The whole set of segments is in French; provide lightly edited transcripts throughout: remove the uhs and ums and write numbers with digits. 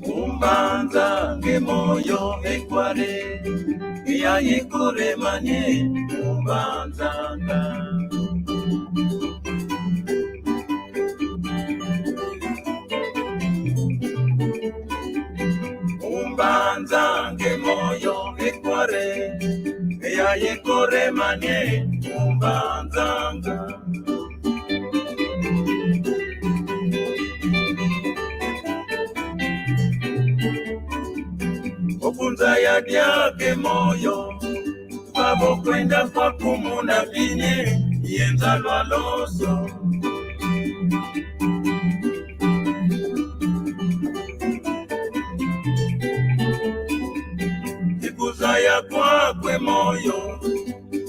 umbanza ngemoyo ekware yayikuremanye umbanzanga umbanza ngemoyo ekware yayikuremanye umbanzanga opunza yadyake moyo babo kwenda kwa kumuna vinye yenza lwaloso ikuza ya kwakwe moyo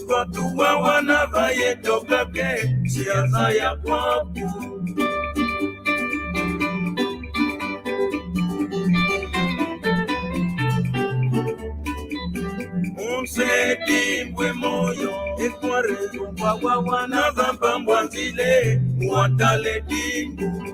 watuwa wana vayetokake siaza ya kwaku Dimbwe moyo ekware wawa wana vamba mbwanzile mwatale dimbu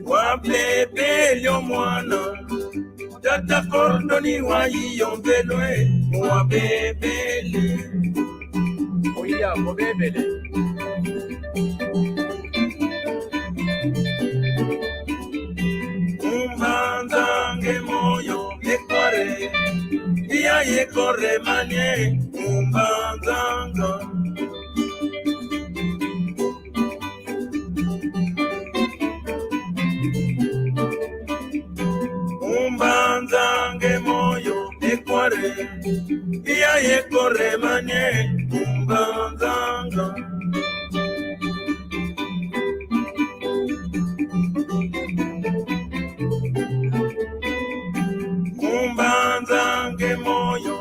wabebelyo mwana tata kordoni wayiyombelwe wabebele oya wabebele Yekorre manye umbanzanga umbanzange moyo ekware yekorre manye umbanzanga umbanzange moyo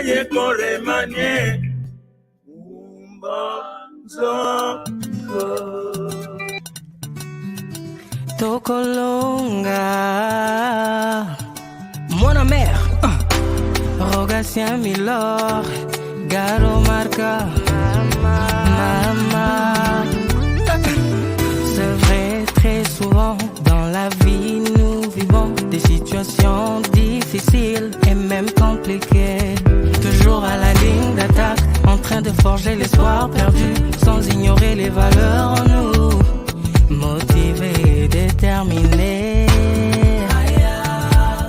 yekorre manye umbanzanga Tokolonga Mon mère Rogatien Milor Garo Marca Mama C'est vrai, très souvent dans la vie nous vivons des situations difficiles et même compliquées. Toujours à la ligne d'attaque, en train de forger l'espoir perdu, sans ignorer les valeurs en nous. Motivés et déterminés,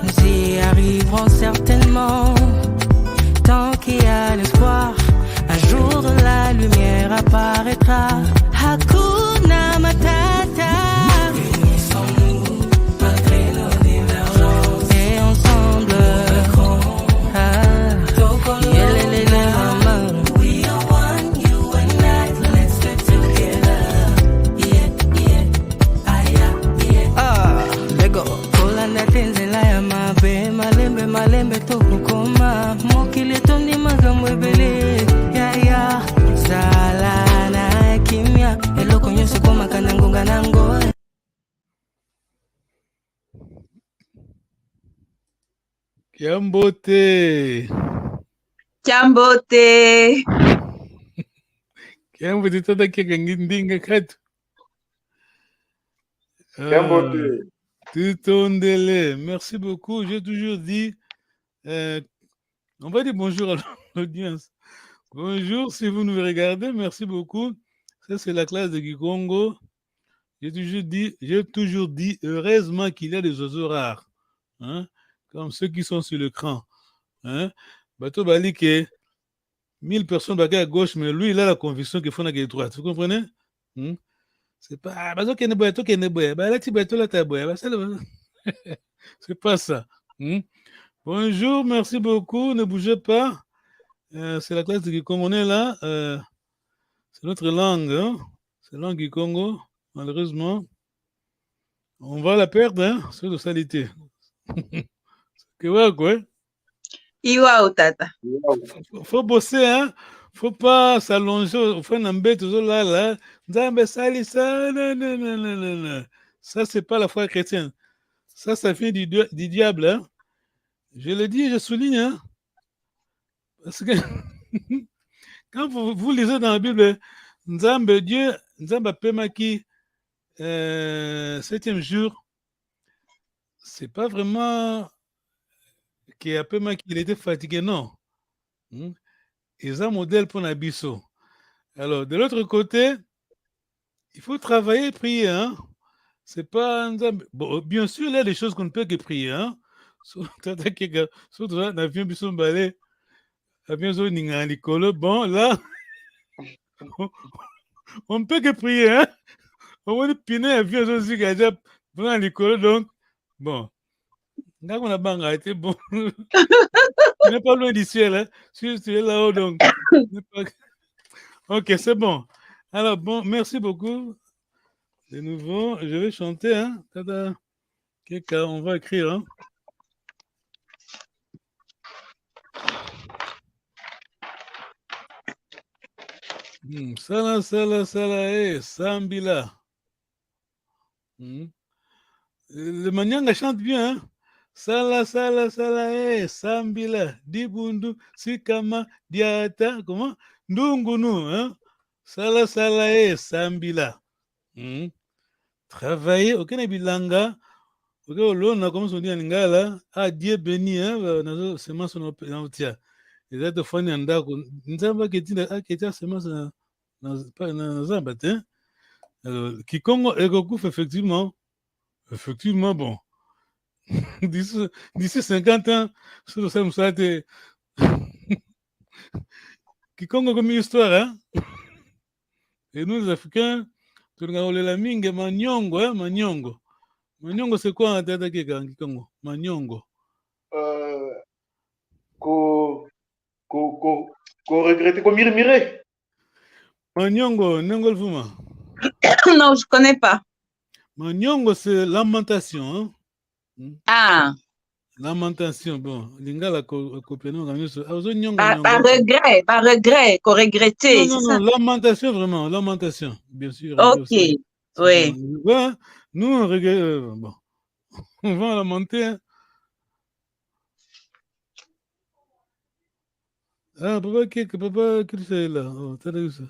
nous y arriverons certainement. Tant qu'il y a l'espoir, un jour de la lumière apparaîtra. Hakuna Matata. Unissons-nous malgré nos divergences et ensemble. We are one, you and I. Let's stick together. Yeah, yeah, yeah. Lego. Kolanda tenzela ya mabe, malembe tokukoma. Mokile tondi makambo ebele. Ya. Sala na kimya. Eloko nyose koma kanangonga nango. Kiambote. Kiambote toda kengindinga katu. Kiambote. Tutondele. Merci beaucoup. J'ai toujours dit, on va dire bonjour à l'audience. Bonjour si vous nous regardez. Merci beaucoup. Ça c'est la classe de Kikongo. J'ai toujours dit, heureusement qu'il y a des oiseaux rares, hein, comme ceux qui sont sur l'écran. Hein? Bateau Balike, 1000 personnes à gauche, mais lui, il a la conviction qu'il faut la droite. Vous comprenez? C'est pas. C'est pas ça. Bonjour, merci beaucoup. Ne bougez pas. C'est la classe de Kikongo. On est là. C'est notre langue. Hein? C'est la langue du Congo. Malheureusement, on va la perdre, hein, sur la salité. Que va, quoi? Iwa tata. Faut bosser, hein? Faut pas s'allonger. Faut n'embêter tout là. Non. Ça, c'est pas la foi chrétienne. Ça vient du diable, hein? Je le dis, je souligne, hein? Parce que Quand vous lisez dans la Bible, Nzambe, Dieu, Nzambe Pemaki, 7e jour, c'est pas vraiment qu'il était fatigué, non. Ils ont un modèle pour Nabiso. Alors, de l'autre côté, il faut travailler et prier. Hein? C'est pas. Bon, bien sûr, il y a des choses qu'on ne peut que prier. Hein? Surtout là, bon, là, on ne peut que prier. Hein? On va dire piner avion aussi, donc, bon. Là, on a bangaité, bon. Tu n'es pas loin du ciel, hein? Tu es là-haut, donc. Ok, c'est bon. Alors, bon, merci beaucoup. De nouveau, je vais chanter, hein? Tada. On va écrire, hein? Sala, sala, sala, Sambila. Le Manyanga chante bien, hein? Sala, sala, sala, Sambila. Dibundu, Sikama, Diata, comment? Ndungunu, hein? Sala, sala, Sambila. Travailler, aucun bilanga. Ok, on comme on dit en lingala, Dieu béni, hein? Semence on a ils étaient fani en d'accord. Nous avons quitté semence dans Zamba, hein? Quiconque est effectivement, bon. D'ici 50 ans, sur ça, ça a été. Quiconque comme une histoire, hein? Et nous, les Africains, tu regardes la mingue, Manyongo, hein? Manyongo. Manyongo, c'est quoi en tête de Kikongo? Manyongo. Qu'on regrette, qu'on mire. Manyongo, Nengol Fuma. Non, je connais pas. Manyongo, c'est lamentation, hein? Ah. Lamentation, bon. Lingala copiano, par regret, qu'on regrettait. Non, lamentation, vraiment, lamentation, bien sûr. Ok, oui. Ouais, nous, on regrette, bon. On va lamenter, hein? Ah, papa, qui c'est là? Oh, t'as vu ça?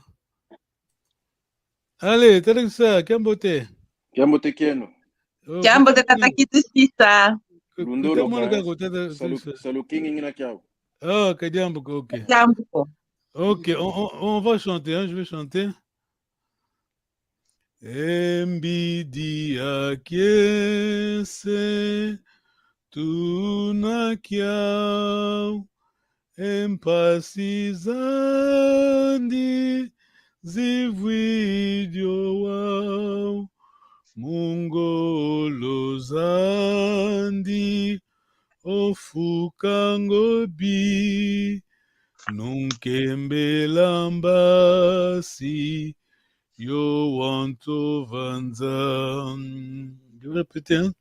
Allez, t'as vu ça? Kambote. Kambote Kieno. Kambote tata kitu sisa. Lundolo Saluking ingina kiao. Ah, Kadiambo, ok. Ok, on va chanter, hein? Je vais chanter. Mbidi akiese tunakiao empasizandi zivwidio wao mungolozandi ofukangobi nunkembelambasi yo wanto vanza. Je vais répéter, hein?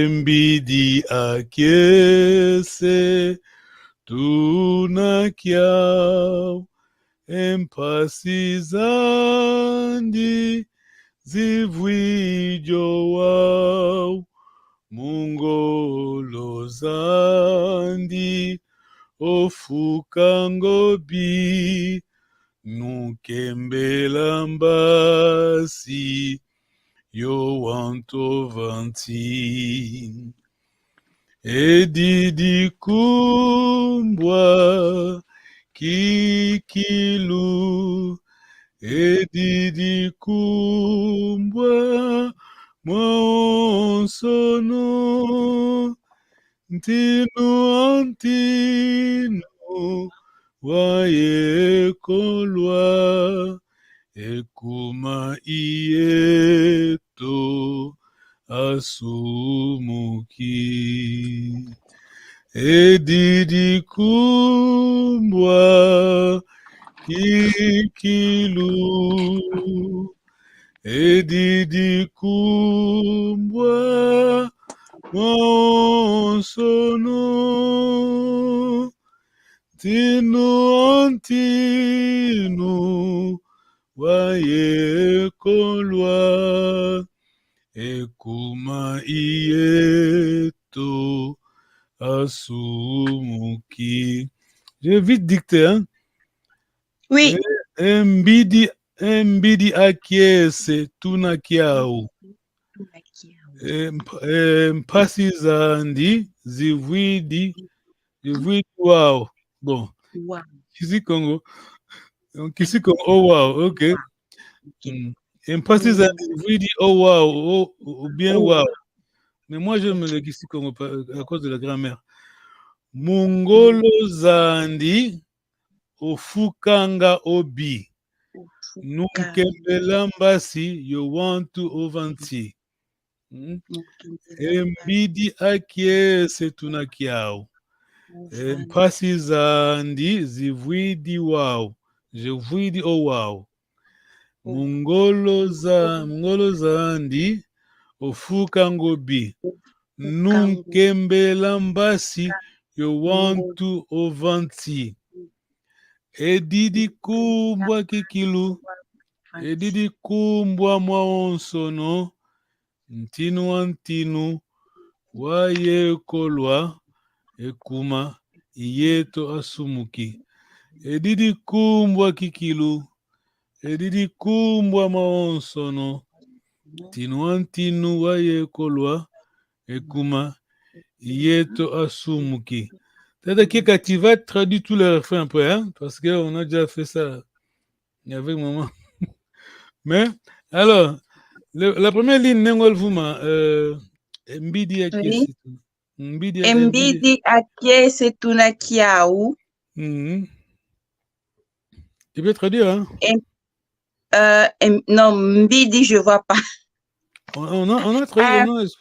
Mbidi akiese tunakiao empasizandi zivwijo wao mungolozandi ofukangobi nukembelambasi yo wanto vanti edidi kumbwa kikilu edidi kumbwa monsono ntinu wayekolwa ekuma ieto asumuki edidi kumbwa kikilu edidi kumbwa monsono ntinu wayekolwa ekuma ieto asumuki. Je vais vite dicter, hein. Oui. Mbidi akiese tunakiao. Mpasi zandi zivwidi wow. Bon. Wow. Kisi Congo. Oh wow, ok. Mpasi zandi zivwidi oh wow, ou bien wow. Mais moi j'aime le Kisi Congo à cause de la grammaire. Mungolo zandi ofukanga obi. Nunkembela mbasi yo want to ovanti. Mbidi akiese tunakiao. Mpasi zandi zivwidi wow. Je vwidi oh wow. Mungolo zandi ofukanga obi. Nunkembela mbasi yo want to ovanti. Edidi kumbwa kikilu. Edidi kumbwa mwaonsono. Ntinu wayekolwa ekuma iyeto asumuki. Edidi kumbwa kikilu. Edidi kumbwa mwaonsono. Ntinu wayekolwa ekuma iyeto asumuki. C'est-à-dire que tu vas traduire tout le refrain après, hein, parce qu'on a déjà fait ça avec maman. Mais, alors, la première ligne, Nengol Vuma, Mbidi Akiesi. Mbidi Akiesi Tunakiao. Tu peux traduire, hein? Non, Mbidi, je ne vois pas. On a traduit.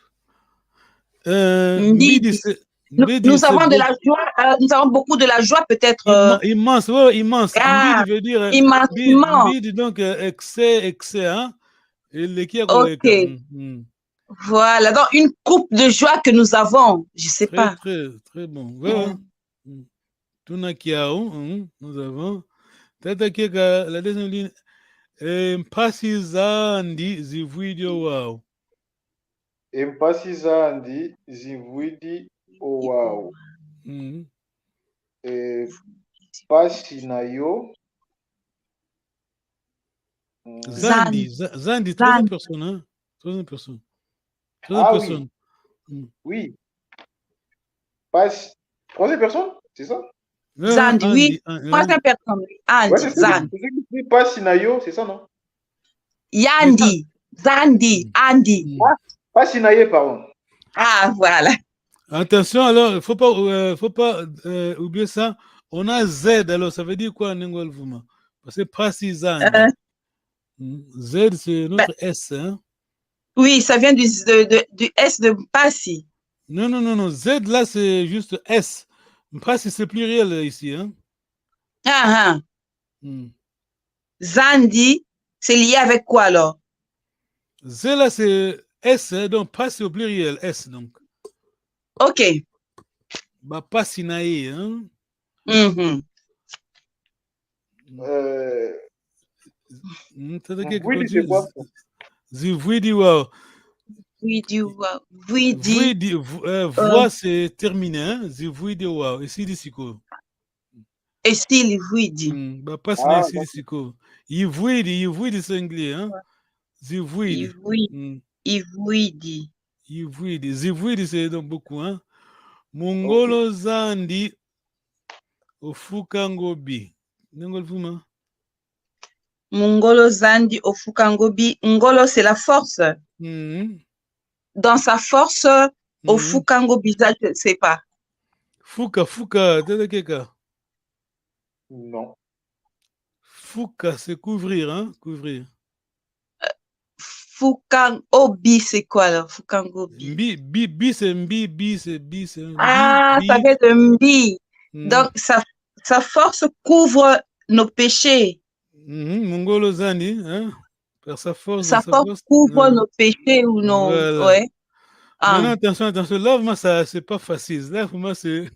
Mbidi, c'est... Nous avons de la joie, nous avons beaucoup de la joie peut-être. Immense, ouais, immense. Ah, Mbidi veut dire immensement. Mbidi, donc excès, hein? Ok. Voilà, donc une coupe de joie que nous avons, je ne sais pas. Très bon. Voilà. Tunakiao, nous avons. La deuxième ligne. Mpasi zandi zivwidi wow. Mpasi zandi zivwidi wow. Pasi na yo. Zandi, troisième personne, hein? Troisième personne. Oui. Oui. Troisième personne, c'est ça? Zandi, oui. Troisième personne, oui. Andi, Zandi. Pasi na yo, c'est ça, non? Yandi, Zandi, Andi. Pasi na ye, pardon. Ah, voilà. Attention, alors, il ne faut pas oublier ça. On a Z, alors ça veut dire quoi, Nengol Vuma? Parce que Pasi Zandi. Z, c'est notre S, hein? Oui, ça vient du S de Pasi. Non. Z, là, c'est juste S. Pasi, c'est pluriel ici, hein? Zandi, c'est lié avec quoi, alors? Z, là, c'est S, hein? Donc Pasi au pluriel, S, donc. Ok. Bah, Pasi naïe, hein? Vwidi, c'est quoi? Zivwidi wow. Vwidi. Voix, c'est terminé, hein? Zivwidi wow. Et si disiko. Et si vwidi. Bah, pas si disiko. Yivwidi, c'est anglais, hein? Zivwidi. Zivwidi, c'est donc beaucoup, hein? Mungolo zandi ofukangobi. Nengol Vuma. Mungolo zandi ofukangobi. Ngolo, c'est la force. Dans sa force, ofukangobi, je ne sais pas. Fuka, Tedekeka. Non. Fuka, c'est couvrir, hein? Couvrir. Fukangobi, c'est quoi alors? Fukangobi. Bi, c'est mbi, c'est bi, c'est mbi. Ah, ça vient de mbi. Donc, sa force couvre nos péchés. Mungolo zandi, hein? Par sa force. Sa force couvre nos péchés ou nos... Voilà. Ouais. Maintenant, attention. Là, moi, ça, c'est pas facile. Là, pour moi, c'est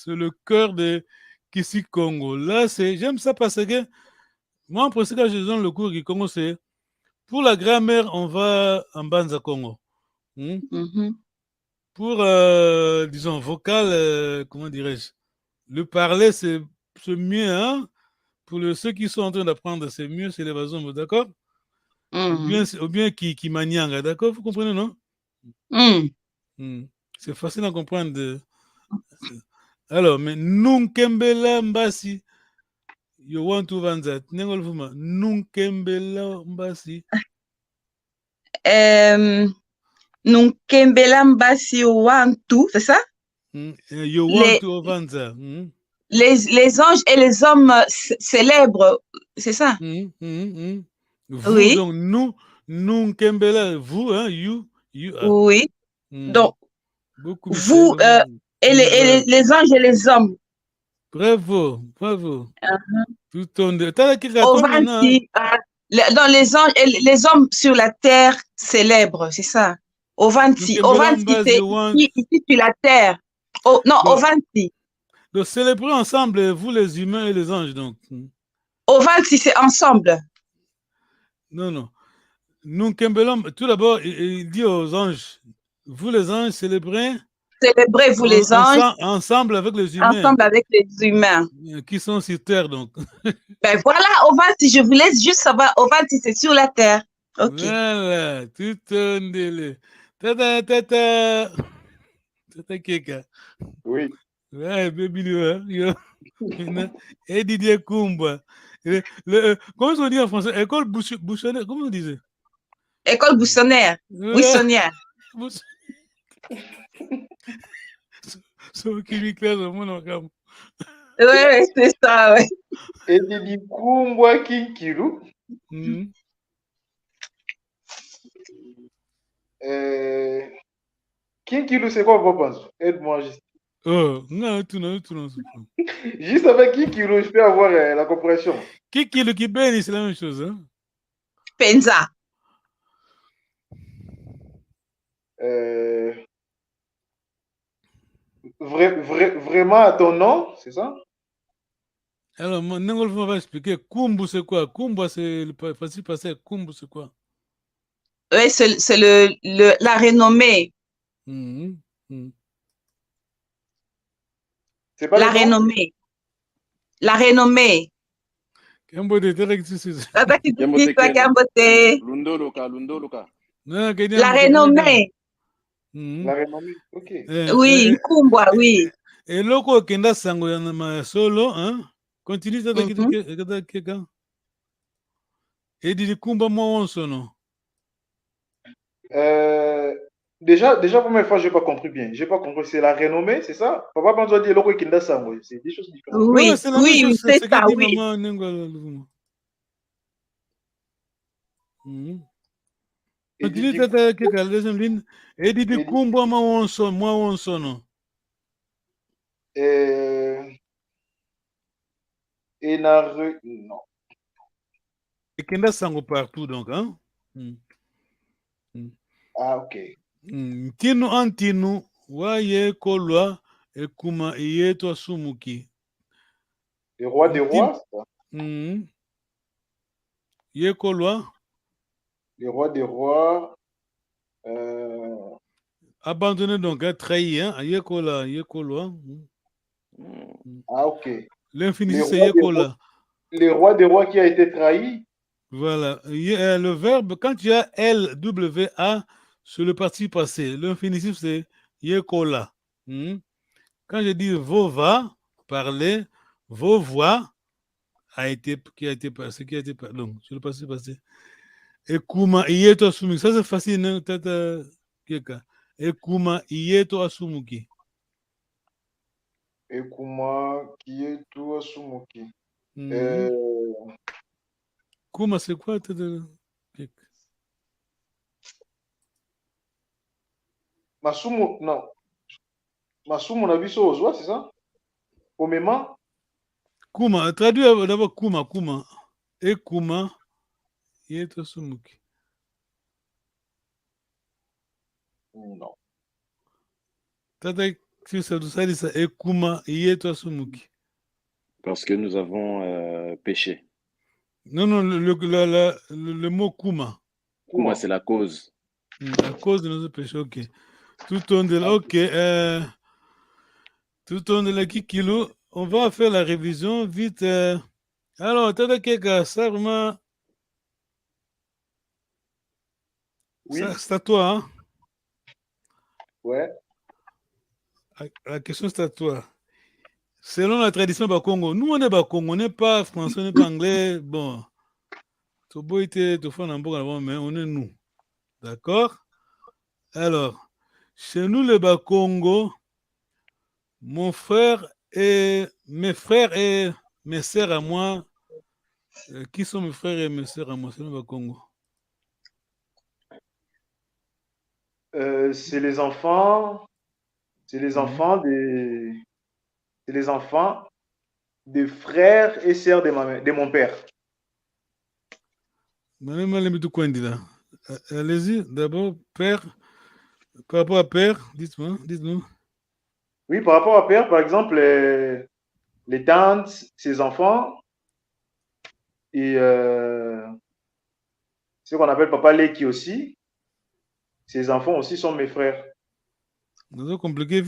le cœur de Kisi Congo. Là, j'aime ça parce que moi, en principe, quand je donne le cours du Congo, c'est pour la grammaire, on va en Banza Congo. Pour, disons, vocal, comment dirais-je, Le parler, c'est mieux, hein? Pour ceux qui sont en train d'apprendre, c'est mieux, c'est les Bazombo, d'accord? Ou bien qui manianga, d'accord? Vous comprenez, non? C'est facile à comprendre. Alors, mais Nunkembela Mbasi, you want to vanzat. Nengolfuma, Nunkembela Mbasi. Nunkembela Mbasi Wantu, c'est ça? You want to vanzat. Les anges et les hommes célèbres, c'est ça? Vous, Oui. Donc, Nunkembela, vous, hein, you. Oui. Donc, beaucoup vous et les anges et les hommes. Bravo. Tout ton dans les anges et les hommes sur la terre célèbres, c'est ça. Ovanti, c'est ici sur la terre. Non, Ovanti. Donc, célébrer ensemble, vous les humains et les anges, donc. Ovanti, c'est ensemble. Non. Tout d'abord, il dit aux anges, vous les anges, célébrez. Célébrez-vous les anges. Ensemble avec les humains. Ensemble avec les humains. Qui sont sur terre, donc. Ben voilà, Ovanti, je vous laisse juste savoir, Ovanti, c'est sur la terre. Ok. Voilà, tout un délai. Tata Keka. Oui. Ouais, baby, yo. Et Didier Kumba. Comment on dit en français? École bouchonnaire, comment on disait? École bouchonnaire. Buissonnière. Oui, c'est ça, ouais. Et Didi Kumbwa Kinkiru. Kinkiru, c'est quoi vos pensées? Aide-moi juste. Non. Juste avec Kinkiru, je peux avoir la compréhension. Kinkiru qui bénit, c'est la même chose. Hein? Penza. Vraiment à ton nom, c'est ça? Alors, Nengolf va expliquer. Kumbu, c'est quoi? Kumbu, c'est le facile passé. Kumbu, c'est quoi? Oui, c'est la renommée. C'est pas la renommée. La renommée. La renommée. La renommée, ok. Oui, Kumbwa, oui. Et loko kenda sango ya ma solo, hein? Continue ça quelqu'un. Et dit Kumba moi sono. Déjà, première fois, je n'ai pas compris bien. Je n'ai pas compris. C'est la renommée, c'est ça? Papa Banzo dit loko kenda sango. C'est des choses différentes. Oui, c'est la même chose. C'est ça, oui. Continue ça quelqu'un. Deuxième ligne. Et dit Kumba moi sono. Et non. Et Kenda Sango partout, donc, hein? Ah, ok. Tinu antinu, waye kolwa, et kuma yeto sumuki. Le roi des rois, ça? Ye kolwa. Le roi des rois. Abandonné, donc, trahi, hein? Ye kolwa. Ah, ok. L'infini, c'est ye kolwa. Le roi des rois qui a été trahi. Voilà. Le verbe, quand tu as LWA sur le participe passé, l'infinitif, c'est yekola. Quand je dis vova, parler, vos voix, qui a été passé, donc, sur le participe passé. Et kuma iyeto asumuki. Ça, c'est facile, hein, tata keka. Et kuma iyeto asumuki. Et kuma iyeto asumuki. Kuma, c'est quoi? Masumu, non. Masumu na biso ozwa, c'est ça? Omema? Kuma, traduis d'abord kuma. Et kuma, yeto sumuki. Non. Tata, tu sais ça, et kuma, yeto sumuki. Parce que nous avons péché. Non, le mot kuma. Kuma, c'est la cause. La cause de notre péché, ok. Tout on de là, ok. Tout on de là, Kikilo, on va faire la révision vite. Alors, Tata Keka, ça vraiment. Oui. C'est à toi, hein? Ouais. La question, c'est à toi. Selon la tradition Bakongo, nous, on est Bakongo, on n'est pas français, on n'est pas anglais. Bon, mais on est nous. D'accord? Alors, chez nous, les Bakongo, mon frère et mes frères et mes sœurs à moi, qui sont mes frères et mes sœurs à moi, c'est le Bakongo. C'est les enfants. C'est les enfants des. C'est les enfants des frères et sœurs de mon père. Allez-y, d'abord, père. Par rapport à père, dites-nous. Oui, par rapport à père, par exemple, les tantes, ses enfants, et ce qu'on appelle Papa Leki aussi, ses enfants aussi sont mes frères. Nous compliqué,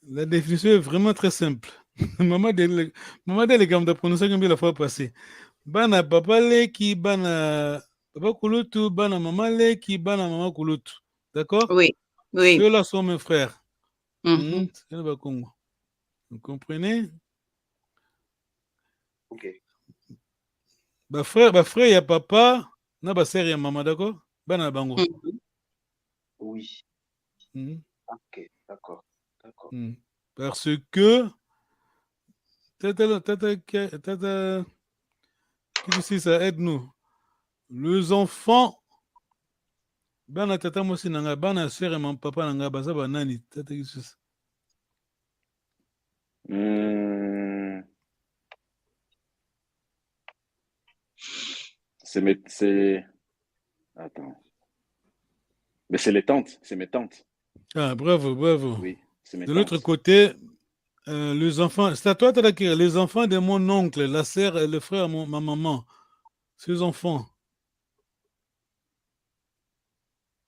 la définition est vraiment très simple. Maman de la prononciation la fois passée. Bana Papa Leki, Bana Papa Kulutu, Bana Maman Leki, Bana Maman Kulutu. D'accord? Oui, oui. Ceux-là sont mes frères. Mhm. C'est le Congo. Vous comprenez? Ok. Frère, il y a papa, na ba sœur, il y a maman, d'accord? Bana bango. Oui. Ok, d'accord. Parce que tata, qui dit ça aide-nous. Les enfants, bana tata mosi nanga, bana sœur et mon papa nanga, basa banani, tata qui dit ça. Attends. Mais c'est les tantes, c'est mes tantes. Ah, bravo. Oui, c'est mes de tantes. l'autre côté, les enfants, c'est à toi, les enfants de mon oncle, la sœur et le frère de ma maman, ces enfants.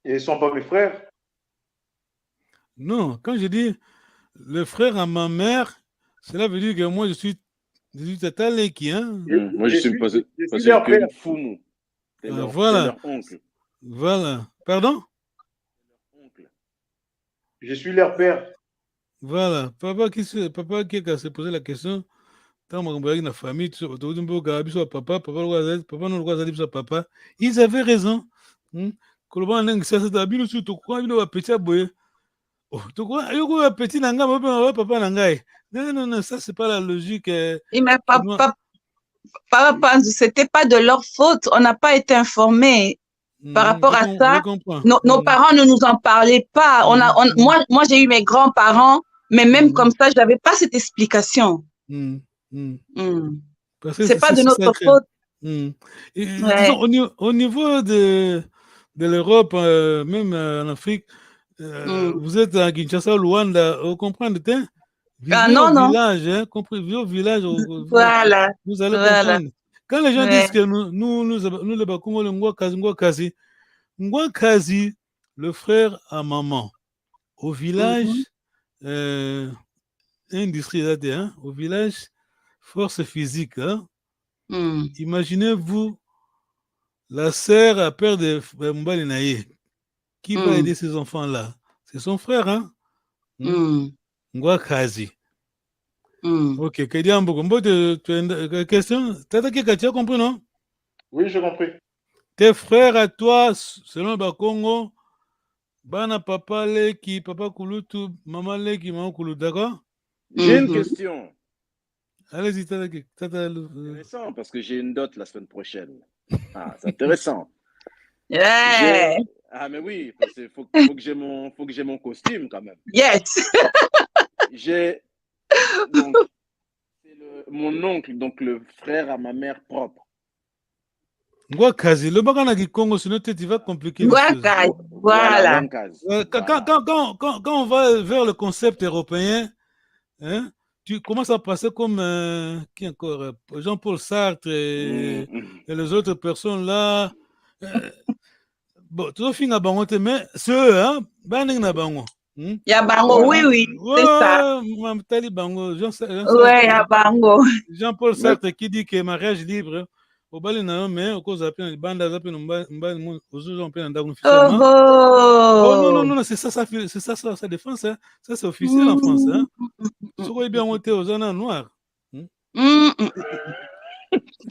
Et ils ne sont pas mes frères? Non, quand je dis le frère à ma mère, cela veut dire que moi je suis tata Leki, hein? Moi je suis leur père. Fumu. Voilà. Leur oncle. Voilà. Pardon? Je suis leur père. Voilà. Papa qui s'est posé la question, la famille, papa, ils avaient raison. Non, ça c'est pas la logique. Mais c'était pas de leur faute. On n'a pas été informés par rapport à ça. Nos parents ne nous en parlaient pas. Moi, j'ai eu mes grands-parents, mais même comme ça, je n'avais pas cette explication. C'est pas de notre faute. Disons, au niveau de l'Europe, même en Afrique, vous êtes à Kinshasa, Luanda, vous comprenez? Vivez au village, hein, vivez au village. Voilà. Vous allez comprendre. Quand les gens disent que nous les Bakongo, le Ngwakazi, le frère à maman, au village, industrie, hein, au village, force physique. Hein. Imaginez-vous la sœur à père de Mbali Naye, qui va aider ces enfants-là? C'est son frère, hein? Ngwakazi. Ok, Kediambo, question? Tata Keka, tu as compris, non? Oui, j'ai compris. Tes frères à toi, selon Bakongo, Bana Papa Leki, Papa Kulutu, Maman Leki, Maman Kulutu, d'accord? J'ai une question. Allez-y, Tata. Intéressant, parce que j'ai une dot la semaine prochaine. Ah, c'est intéressant. Ah, mais oui, parce qu'il faut que j'ai mon costume quand même. Yes. Donc, c'est mon oncle, donc le frère à ma mère propre. Ngwakazi, le bagana qui Congo, sinon tu vas compliquer les choses. Voilà. Quand on va vers le concept européen, hein, tu commences à passer comme qui encore, Jean-Paul Sartre et les autres personnes là. Bon, tout fin à bango, mais ceux, hein, banning na bango. Yabango, oui, oui, c'est ça. Bango. Ouais, Yabango. Jean-Paul Sartre qui dit que mariage libre, au bal mais au cause appelé bande appelé aux gens officiellement. Oh non, c'est ça, c'est ça défense, hein. Ça c'est officiel en France, hein. Ce qu'on est bien monté aux zones noires.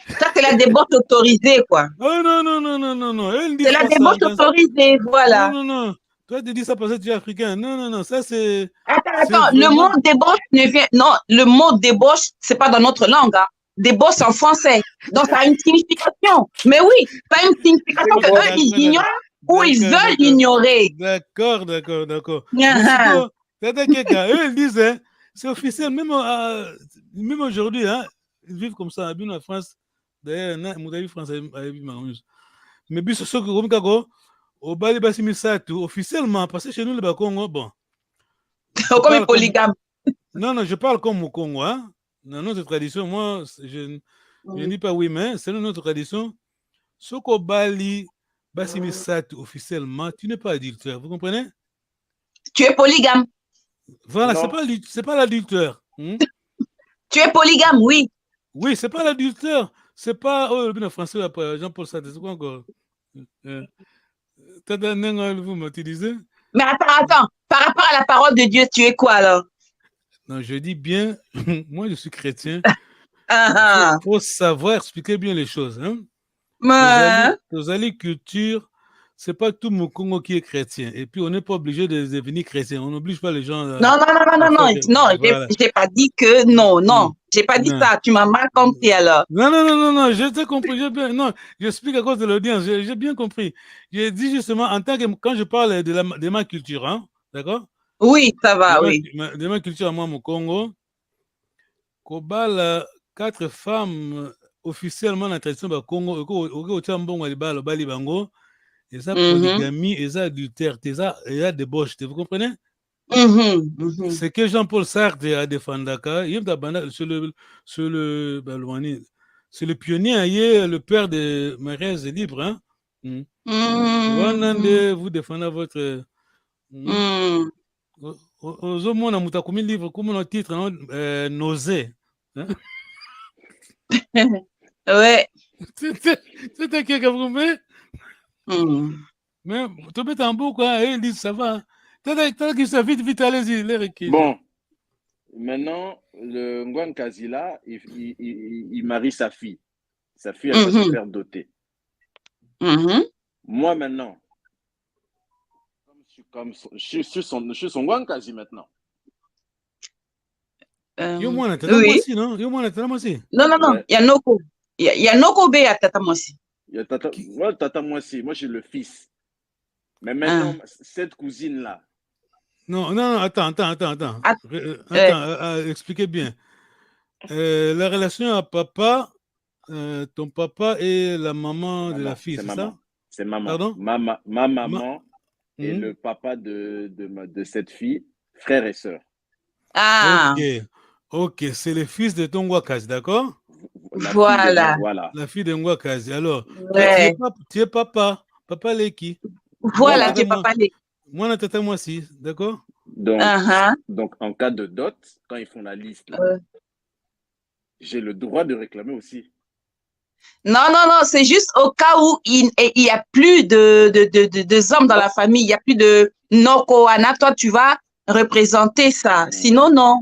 Ça, c'est la débauche autorisée, quoi. Oh non. C'est la débauche autorisée, voilà. Non. Toi, tu dis ça parce que tu es africain. Non, ça c'est. Attends, le mot débauche ne vient. Non, le mot débauche, c'est pas dans notre langue, hein. Débauche en français. Donc, ça a une signification. Mais oui, ça a une signification que eux, ils ignorent ou ils veulent ignorer. D'accord. Eux, ils disent, hein, c'est officiel, même aujourd'hui, hein, ils vivent comme ça, ils en France. D'ailleurs, mon avis français, mais bis ce que comme kako, au Bali Basimisatu, officiellement, parce que chez nous, le Congo, bon. Comme polygame. Non, je parle comme au Congo, hein. Dans notre tradition, moi, je ne dis pas oui, mais c'est notre tradition. Ce qu'au Bali Basimisatu, officiellement, tu n'es pas adultère, vous comprenez? Tu es polygame. Voilà, c'est pas l'adultère. Tu es polygame, oui. Oui, c'est pas l'adultère. C'est pas. Oh, le français, Jean-Paul Sartre, c'est quoi encore? Vous m'utilisez? Mais attends. Par rapport à la parole de Dieu, tu es quoi alors? Non, je dis bien, moi je suis chrétien. Il faut savoir expliquer bien les choses. Hein? Nos culture, c'est pas tout mon Congo qui est chrétien. Et puis on n'est pas obligé de devenir chrétien. On n'oblige pas les gens. Non, voilà. J'ai pas dit que non. J'ai pas dit ça. Tu m'as mal compris alors. Non, je t'ai compris. Non, j'explique à cause de l'audience. J'ai bien compris. J'ai dit justement, en tant que quand je parle de ma culture, hein, d'accord? Oui, ça va, oui. De ma culture à moi, mon Congo, Kobala, 4 femmes officiellement dans la tradition du Congo, au Tchambon, au Bali Bango, et ça, polygamie, et ça, adultère, et ça, débauche, vous comprenez? C'est que Jean-Paul Sartre a défendu, c'est le pionnier, le père de mariage libre, hein? Vous défendez votre. Aux hommes, on a mis livre comme le titre, nausée. Ouais. C'était qui a compris? Mais tu mets un beau quoi, ils disent ça va. T'as qui ça vite, allez-y. Bon, maintenant, le Ngwan Kazila, il marie sa fille. Sa fille, elle va se faire doter. Moi, maintenant, je suis son Ngwan Kazi maintenant. Oui. Non, il y a Noko. Il y a Noko B à Tata Mwasi. Moi, Tata Mwasi, moi, je suis le fils. Mais maintenant, cette cousine-là. Non, attends. Expliquez bien. La relation à papa, ton papa et la maman de la fille, c'est ça? C'est maman. Pardon? Ma maman et le papa de cette fille, frère et sœur. Ok, c'est le fils de ton Ngwakazi, d'accord? Voilà. La fille de Ngwakazi. Alors, tu es papa. Papa Leki. Voilà, tu es papa Leki. Moi, la tata Mwasi, d'accord? Donc, en cas de dot, quand ils font la liste, j'ai le droit de réclamer aussi. Non, c'est juste au cas où il y a plus de hommes dans la famille, il y a plus de Noko Ana, toi tu vas représenter ça. Sinon, non.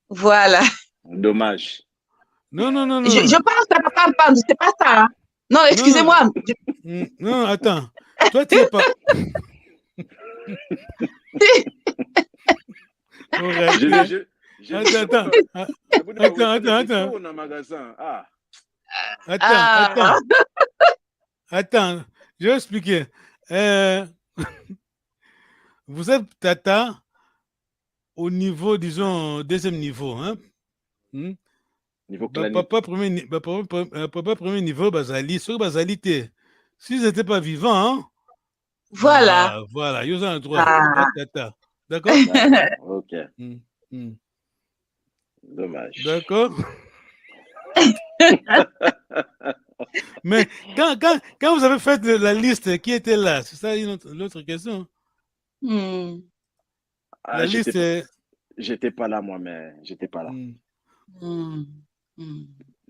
Voilà. Dommage. Non. Je pense que papa, c'est pas ça. Non, excusez-moi. Non, attends. Toi, tu n'es pas. Attends, je vais expliquer. Vous êtes tata au niveau, disons, deuxième niveau, hein? Niveau clanique. Papa premier niveau, Bazali, sur Bazalité. S'ils n'étaient pas vivants, hein? Voilà. Voilà, ils ont un droit. Tata. D'accord? Ok. Dommage. D'accord? Mais quand vous avez fait la liste, qui était là? C'est ça l'autre question? La liste est... J'étais pas là, moi, mais j'étais pas là.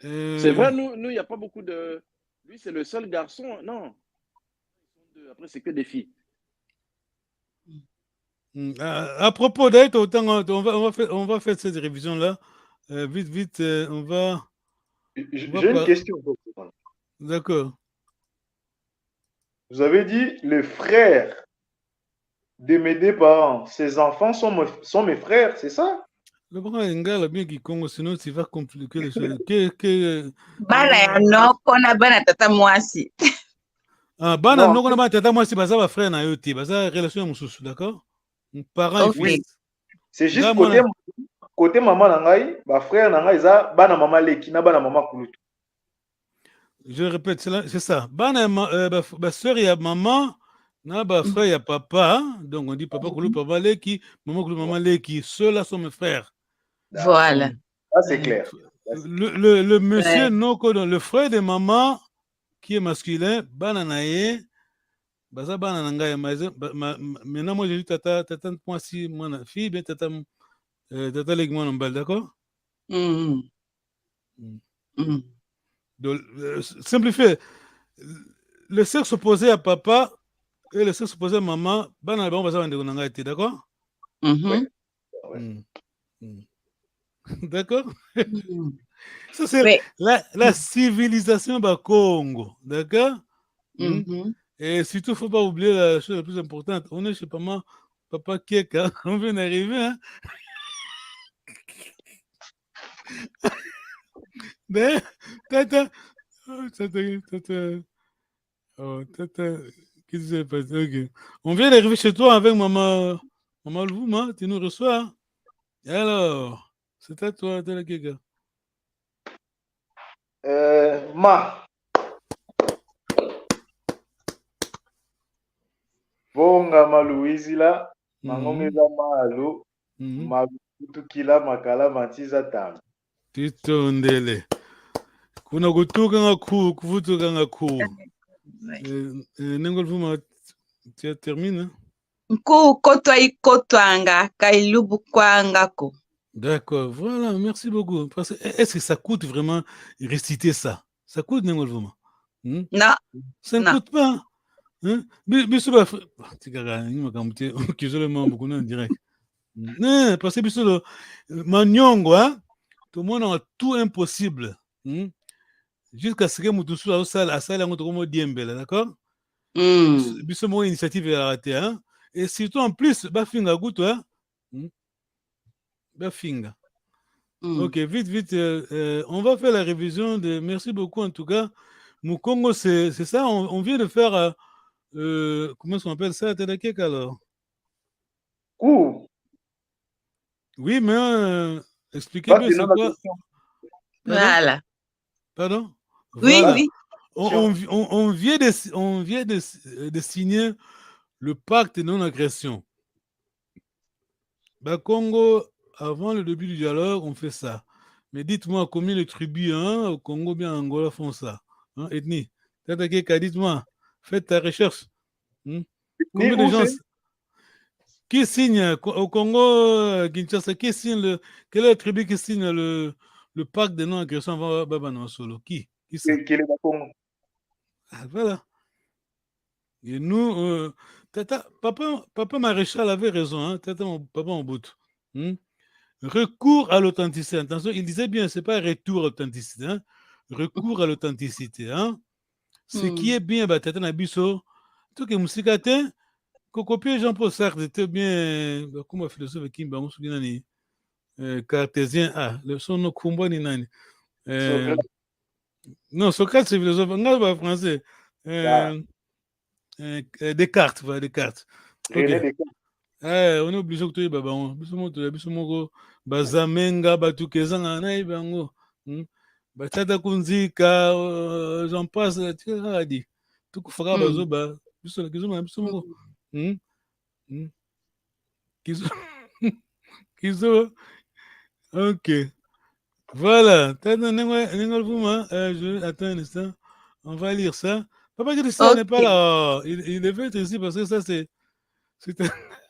C'est vrai, nous, il n'y a pas beaucoup de... Lui, c'est le seul garçon, non. Après, c'est que des filles. À propos d'être autant, on va faire cette révision-là. Vite, on va... J'ai une question. D'accord. Vous avez dit les frères de mes deux parents. Ces enfants sont mes frères, c'est ça? Le grand Engala bien qui Congo, sinon tu vas compliquer les choses. Bana ya noko na bana tata mwasi. Ah, bana noko na bana tata mwasi baza ba frère na yo ti, baza relation mususu, d'accord? Parents et fils. C'est juste côté maman na ngai, ba frère na ngai za bana mama leki na bana mama kulutu. Je répète, c'est ça. Bana ba sœur ya maman na ba frère ya papa, donc on dit papa kulu papa leki, maman kulu maman leki, ceux-là sont mes frères. Voilà. Ça c'est clair. Le monsieur noko, le frère de maman qui est masculin, bana naye, baza bana nanga ya maintenant moi j'ai dit tata mwasi mwana fille bien tata leki mwana mbal, d'accord? Donc, simplifié, le sexe opposé à papa et le sexe opposé à maman, bana ba baza bande nanga été, d'accord? D'accord? Ça, c'est la civilisation du Congo. D'accord? Et surtout, il ne faut pas oublier la chose la plus importante. On est chez papa Keka. On vient d'arriver. Hein? Mais, tata. Qu'est-ce qui s'est passé? Okay. On vient d'arriver chez toi avec maman Louvuma. Tu nous reçois. Hein? Alors. C'est à toi, Tala Keka. Ma. Bonga Malouizi là. Mangomeza malo. Mabutukila makala matiza tamu. Titondele. Kuna kutuka ngaku, kuvutuka ngaku. Nengol Vuma, tu termines? Nku kotwa ikotwanga kailubu kwangako. D'accord, voilà, merci beaucoup. Est-ce que ça coûte vraiment réciter ça? Ça coûte, Nengol Vuma? Non. Ça ne coûte pas. Hein? Bisous, direct. Non, parce que bisous, Manyongo, hein? Tout le monde a tout impossible. Jusqu'à ce que Moutoussou a ça, d'accord? Bisous, mon initiative est arrêtée, hein? Et surtout, en plus, Bafinga Goutou, hein? Bafinga. Ok, vite, on va faire la révision de. Merci beaucoup, en tout cas. Mukongo, c'est ça, on vient de faire. Comment est-ce qu'on appelle ça, Tadakek, alors? Oui, mais expliquez-moi, c'est quoi? Voilà. Pardon? Oui, voilà. Oui. On vient de signer le pacte de non-agression. Congo, avant le début du dialogue, on fait ça. Mais dites-moi combien de tribus au Congo, bien Angola, font ça. Hein, ethnie. Dites-moi, faites ta recherche. Combien de gens qui signent au Congo, Kinshasa, quelle est la tribu qui signe le pacte de non-agression avant Baba Solo? Qui est le Congo? Voilà. Et nous, papa Maréchal avait raison, hein, papa en bout. Recours à l'authenticité. Attention, il disait bien, c'est pas retour à l'authenticité. Hein? Recours à l'authenticité. Hein? Ce qui est bien, Tata Nabiso, tout que Moussikate, Copier Jean-Paul Sartre était bien, comme un philosophe qui m'a dit, cartésien, son nom combat ni nani. Non, Socrate, c'est philosophe, on pas français. Descartes, voilà, Descartes. Okay. On est obligé de dire, on bazamenga batukezanga na ibango. Batata kunzika, j'en passe, tu as dit. Tout fera bazoba, biso Kizo. Ok. Voilà. Attends un instant. On va lire ça. Papa Christian n'est pas là. Il devait être ici parce que ça, c'est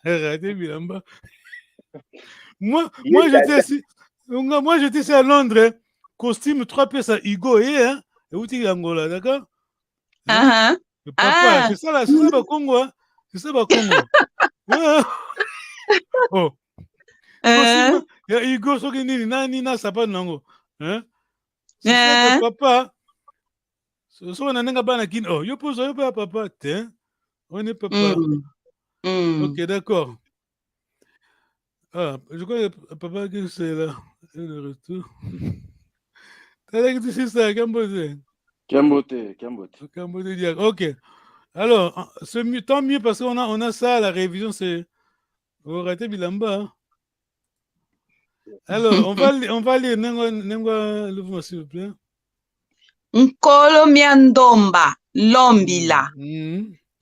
raté, Bilamba. Moi, j'étais ici à Londres, hein, costume 3 pièces à Hugo et où tu es Angola, d'accord? Hein? Le papa, c'est ça là, c'est ça le Congo, hein? C'est ça le Congo. Oh. Costume, il y a Hugo, ce qui dit, Nina, ça pas nango. Hein? C'est ça que papa, on a un bana qui, oh, yo pose, yo papa, tiens, on est papa. Ok, d'accord. Ah, je crois que papa qui c'est là. Et le retour. T'as dit que c'est ça, Cambote. Cambote. Ok. Alors, tant mieux parce qu'on a ça, la révision, c'est. Vous ratez Bilamba. Hein? Alors, on va lire N'Engwa, s'il vous plaît. Nkolo Miandomba, Lombila.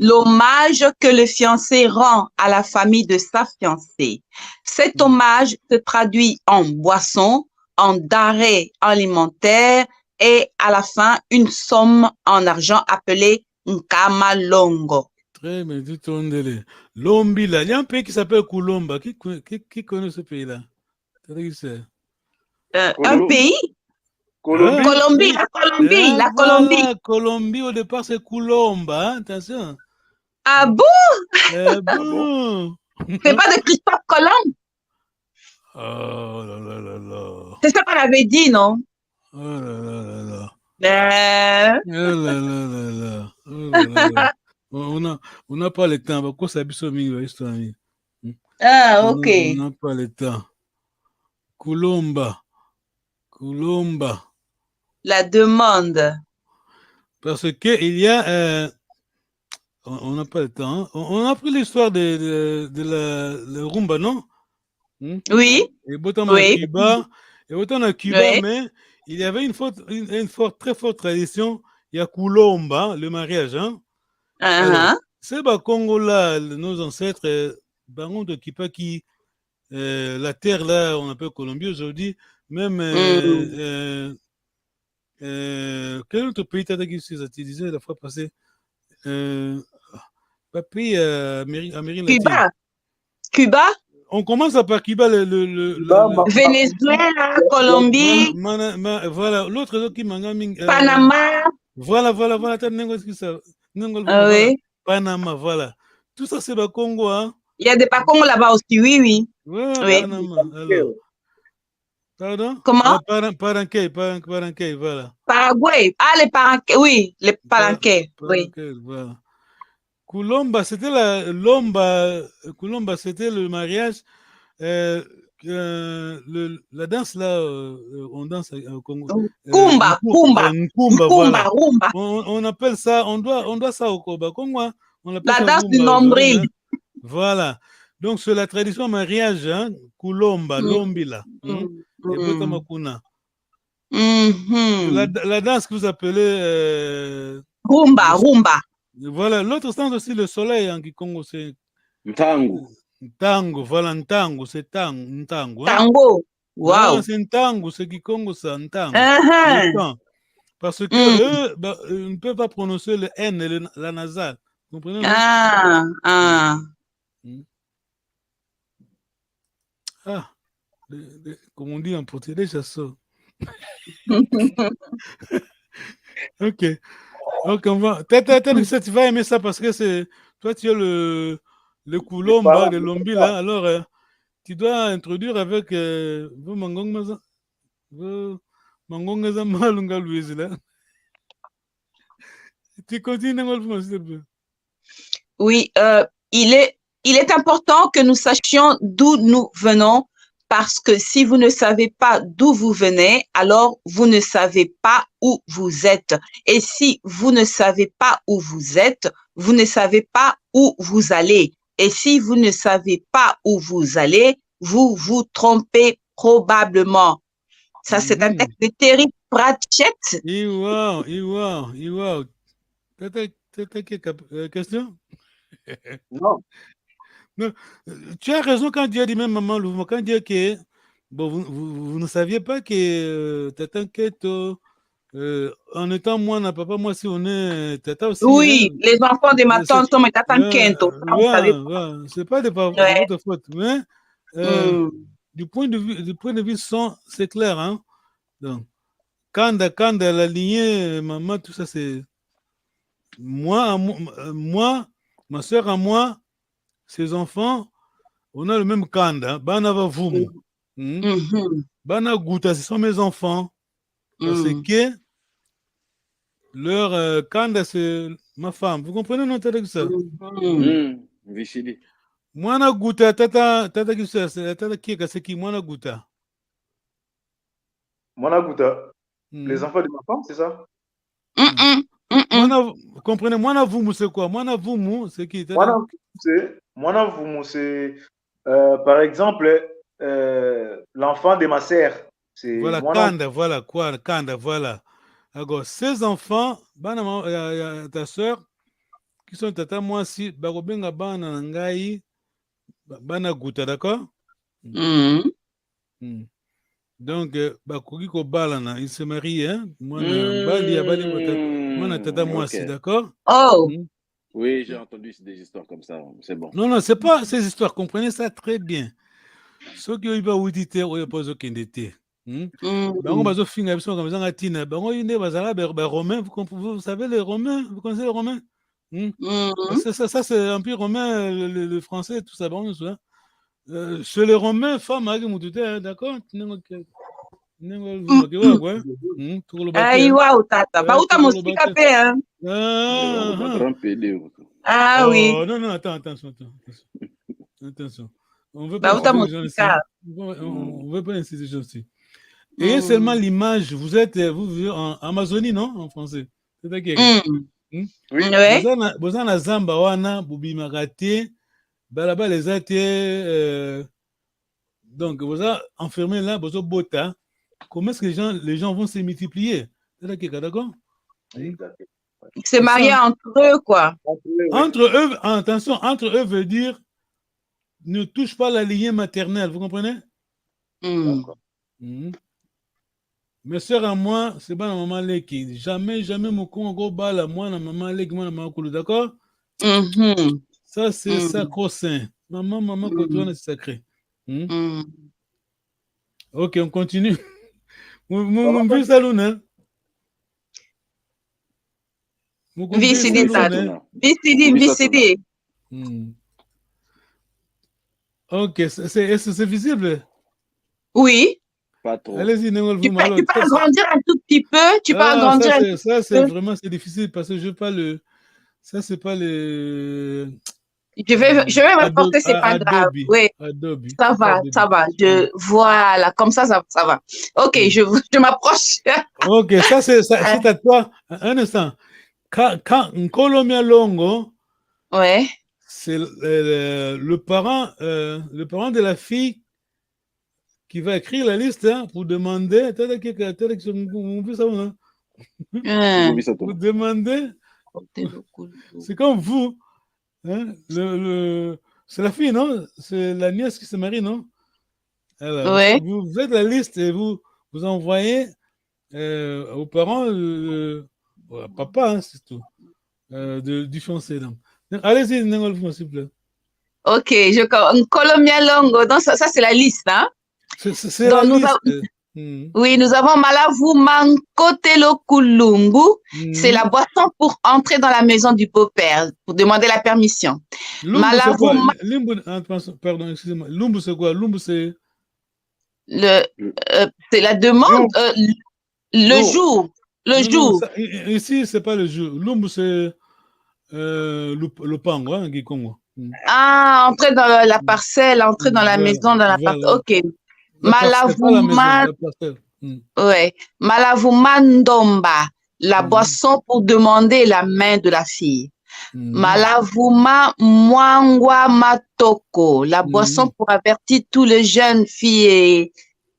L'hommage que le fiancé rend à la famille de sa fiancée. Cet hommage se traduit en boisson, en denrées alimentaires et à la fin une somme en argent appelée Nkama Longo. Très bien, tu tournes Lombila. Il y a un pays qui s'appelle Koulomba. Qui connaît ce pays-là? Un pays? Colombie, la Colombie. La Colombie, au départ, c'est Koulomba. Hein? Attention. Ah bon? Bon. C'est pas de Christophe Colomb? Oh là là là là. C'est ça qu'on avait dit, non? Oh là là là là. Oh là là là là. Oh là là. On n'a pas le temps. Pourquoi ça a histoire? Ah, ok. On n'a pas le temps. Koulomba. La demande. Parce que il y a... on n'a pas le temps. Hein? On a pris l'histoire de le rumba, non? Oui. Et autant à Cuba, oui. Mais il y avait une très forte tradition. Il y a Koulomba, le mariage. Hein? C'est le Congo là, nos ancêtres, baron de Kipa qui, la terre là, on appelle Colombie aujourd'hui, même. Quel autre pays t'as dit que tu disais la fois passée? Pays Amérique latine. Cuba? On commence par Cuba, Venezuela, Colombie. Voilà, l'autre qui m'a Panama. Voilà. Oui. Panama, voilà. Tout ça, c'est le Congo. Hein? Il y a des Congo là-bas aussi, oui. Ouais, Panama, alors. Pardon? Comment? Paraguay, voilà. Paraguay. Ah, les Paraguay, oui, les Paraguay. Oui. Voilà. Koulomba, c'était c'était le mariage. La danse là, on danse au Congo. Kumba, voilà. Rumba. On appelle ça, on doit ça au Congo. On appelle la ça danse du nombril. Hein? Voilà. Donc c'est la tradition mariage, hein? Koulomba, Lombila. Et Botamakuna. La danse que vous appelez Rumba. Voilà, l'autre sens aussi, le soleil en Kikongo, c'est Ntango, voilà, Ntango, c'est Ntango. Hein? Tango, wow. C'est Ntango, c'est Kikongo, c'est Ntango. Parce que eux, ne peuvent pas prononcer le N et la nasale. Vous comprenez? Comme on dit en portugais, ça sort. Ok. Donc, on va. Peut-être tu vas aimer ça parce que c'est. Toi, tu as le Koulomba, le Lombi là. Alors, tu dois introduire avec. Tu continues, oui, il est important que nous sachions d'où nous venons. Parce que si vous ne savez pas d'où vous venez, alors vous ne savez pas où vous êtes. Et si vous ne savez pas où vous êtes, vous ne savez pas où vous allez. Et si vous ne savez pas où vous allez, vous vous trompez probablement. Ça, c'est un texte de Terry Pratchett. Wow. T'as question? Non. Non, tu as raison quand tu as dit même maman Louvre, quand tu dis que bon, vous ne saviez pas que Tata Keto, en étant moi, n'a papa, moi si on est Tata aussi. Oui, hein, les enfants de ma tante sont mes Tata Kento. C'est pas de votre faute, mais Du point de vue son, c'est clair, hein. Donc, Kanda, la lignée, maman, tout ça, c'est moi, ma soeur à moi, ses enfants, on a le même Kanda, Bana va Vumu. Bana Gouta, ce sont mes enfants. Parce que leur Kanda, c'est ma femme. Vous comprenez, non, tata ça? Vichili. Mwana Gouta, tata qui c'est tata qui c'est qui Mwana Gouta. Mwana Gouta. Les enfants de ma femme, c'est ça? Vous comprenez, Mwana Vumu, c'est quoi? Mwana Vumu, c'est qui? Mwana Vumu, c'est par exemple l'enfant de ma sœur. Voilà, Kanda, voilà quoi, Kanda, voilà. Alors, ces enfants, ta soeur, qui sont tata moi si, barobenga bana ngai, bana Gouta, d'accord? Donc, bakoki ko balana, il se marie, hein? Moi, tata moi si, d'accord? Oh! Oui, j'ai entendu des histoires comme ça, c'est bon. Non, c'est pas ces histoires, comprenez ça très bien. Ceux qui ont eu audité, ils n'ont pas aucun été. Bango bazo finga biso comme ça ngatina bango ine bazala romain, vous savez les romains, vous connaissez les romains? Ça c'est l'empire romain, le français, tout ça, bon, chez les romains, femme a dit d'accord? Aïe, waouh, tata, bah où t'as mon scapé, hein? Ah oui. Non, attention. On veut pas insister aussi. Et seulement l'image, vous vivez en Amazonie, non? En français. C'est ça qui est. Vous en Zamba, wana, Boubi Marate, Balaba les athées. Donc, vous avez enfermé là, vous avez bota. Comment est-ce que les gens vont se multiplier? C'est ça qui est, d'accord? C'est marié entre eux, quoi. Entre eux, attention, entre eux veut dire ne touche pas la lignée maternelle, vous comprenez? Mes soeurs à moi, c'est pas la maman Leki. Jamais, mon con, go bala, moi, la maman Leki, moi, la maman Koulou, d'accord? Ça, c'est sacro-saint. Maman, Kotoine, c'est sacré. Ok, on continue. Mon fils Saloun, hein? VCD. Ok, c'est visible? Oui. Pas trop. Allez-y, tu peux agrandir un tout petit peu. Tu peux agrandir un tout petit peu. Ça, c'est vraiment difficile parce que je pas le. Ça, c'est pas le. Je vais m'apporter, c'est pas grave. Oui. Adobe. Ça va. Voilà, comme ça va. Ok, je m'approche. Ok, ça, c'est à toi. Un instant. Quand Nkolomia Longo. Ouais. C'est le parent de la fille qui va écrire la liste pour demander. Vous demandez. C'est comme vous. Hein, c'est la fille, non? C'est la nièce qui se marie, non? Alors, ouais. Vous faites la liste et vous envoyez aux parents, au papa, hein, c'est tout, du fiancé. Allez-y, s'il vous plaît. Ok, Colombia Longo, donc ça c'est la liste, hein? C'est la liste. Oui, nous avons Malavu Mankotelo Kulumbu. C'est la boisson pour entrer dans la maison du beau-père, pour demander la permission. Pardon, excusez-moi. Lumbu, c'est quoi? Lumbu, c'est... c'est la demande, le jour. Ici, c'est pas le jour. Lumbu, c'est le pango, hein, Gikongo. Ah, entrer dans la parcelle, entrer dans la maison, dans la parcelle. Ok. Malavuma Ndomba, la boisson pour demander la main de la fille. Malavuma Mwangwa Matoko, la boisson pour avertir tous les jeunes filles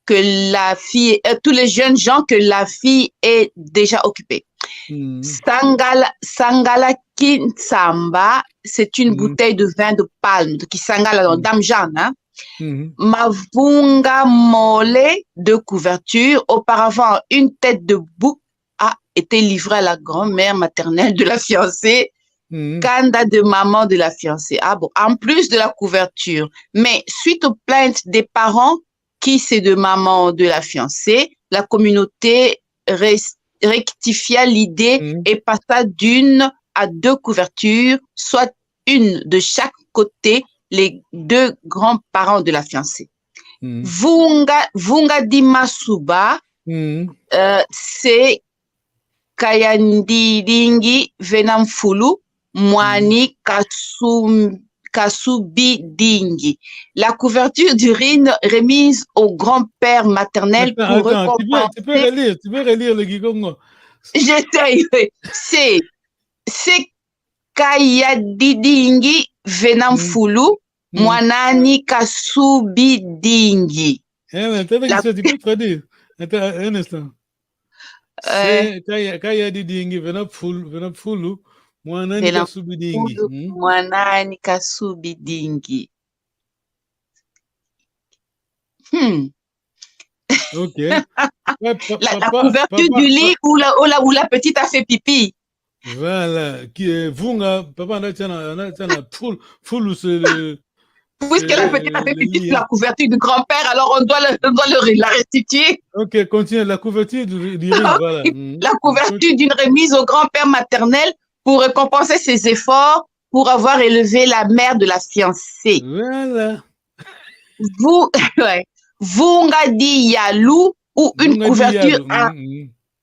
tous les jeunes gens que la fille est déjà occupée. Sangala Kinsamba, c'est une bouteille de vin de palme qui sangala dans Damjan, hein. Mavunga Mole de couverture. Auparavant, une tête de bouc a été livrée à la grand-mère maternelle de la fiancée Kanda de maman de la fiancée. Ah bon, en plus de la couverture. Mais suite aux plaintes des parents qui c'est de maman de la fiancée, la communauté rectifia l'idée et passa d'une à 2 couvertures, soit une de chaque côté, les 2 grands-parents de la fiancée. Vunga di Masuba, c'est Kayandiringi Venamfulu, Mwani Kasubidingi. La couverture d'urine remise au grand-père maternel pour récompenser... Tu peux relire le Gigongo. J'essaye. C'est Kayadidingi Venamfulu, Mwanani Kasubidingi. Tu peux traduire. Un instant. C'est Kayadidingi Venamfulu, Mwanani Kasubidingi. Mwanani Kasubidingi. Ok. La couverture du lit où la petite a fait pipi. Voilà. Vunga, papa, on a full, c'est le. Puisque la petite a fait pipi sur la couverture du grand-père, alors on doit la restituer. Ok, continue. La couverture du lit, voilà. La couverture d'une remise au grand-père maternel pour récompenser ses efforts pour avoir élevé la mère de la fiancée. Voilà. Vunga di Yalou ou une couverture à...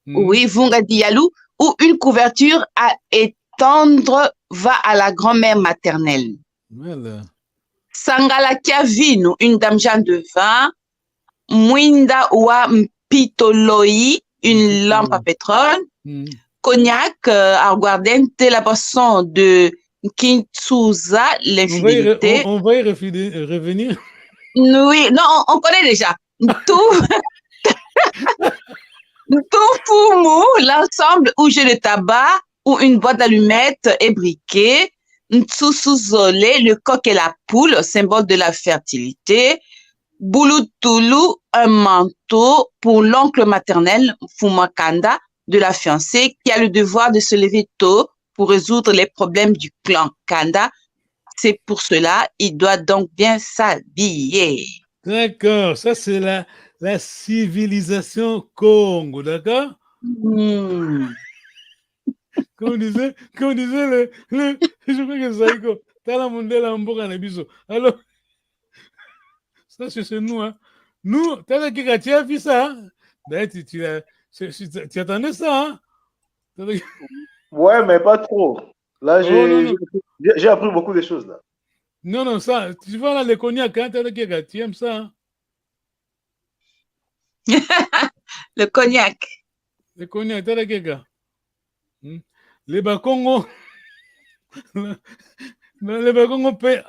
Oui, Vunga di Yalou ou une couverture à étendre va à la grand-mère maternelle. Voilà. Sangala Kiavinu, une dame Jeanne de vin. Mwinda wa Mpitoloi, une lampe à pétrole. Cognac, aguardente, la boisson de Kintsuza, l'infidélité. On va y revenir. Oui, non, on connaît déjà. Tout Fumu, l'ensemble où j'ai le tabac ou une boîte d'allumettes et briquet. Ntsusuzole, le coq et la poule, symbole de la fertilité. Bulutulu, un manteau pour l'oncle maternel, Fumakanda, de la fiancée, qui a le devoir de se lever tôt pour résoudre les problèmes du clan Kanda. C'est pour cela, il doit donc bien s'habiller. D'accord, ça c'est la civilisation Congo, d'accord? Comme disait je crois que Zaïko, t'as la mondela mboka na biso. Alors, ça c'est nous, hein. Nous, t'as la kika, tu as vu ça, hein? D'ailleurs, tu attendais ça, hein? Ouais, mais pas trop. Là, j'ai appris beaucoup de choses, là. Non, ça, tu vois là, le cognac, hein, t'as la kika, tu aimes ça, hein? Le cognac. Le cognac, t'as la kika. Les Bakongo, les Bakongo paient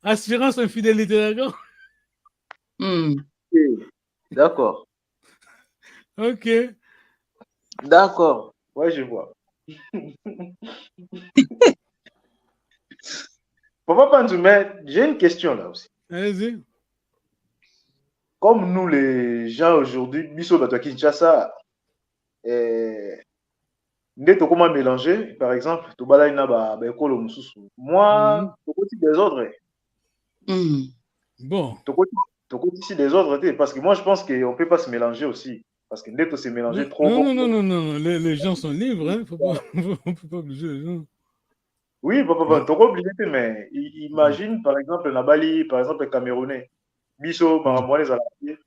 assurance infidélité, d'accord? D'accord. Ok. D'accord. Ouais, je vois. Papa Panzoumé, j'ai une question là aussi. Allez-y. Comme nous, les gens aujourd'hui, Biso Bato Kinshasa, comment mélanger, par exemple, moi, tu des ordres. Bon. Tu des ordres, parce que moi, je pense qu'on ne peut pas se mélanger aussi. Parce que Neto s'est mélangé trop. Non. Les gens sont libres, hein. On ne peut pas obliger les gens. Oui, papa, tu obligé, mais imagine, par exemple, Nabali, par exemple, Camerounais. Biso, Maramouane, Zalaki.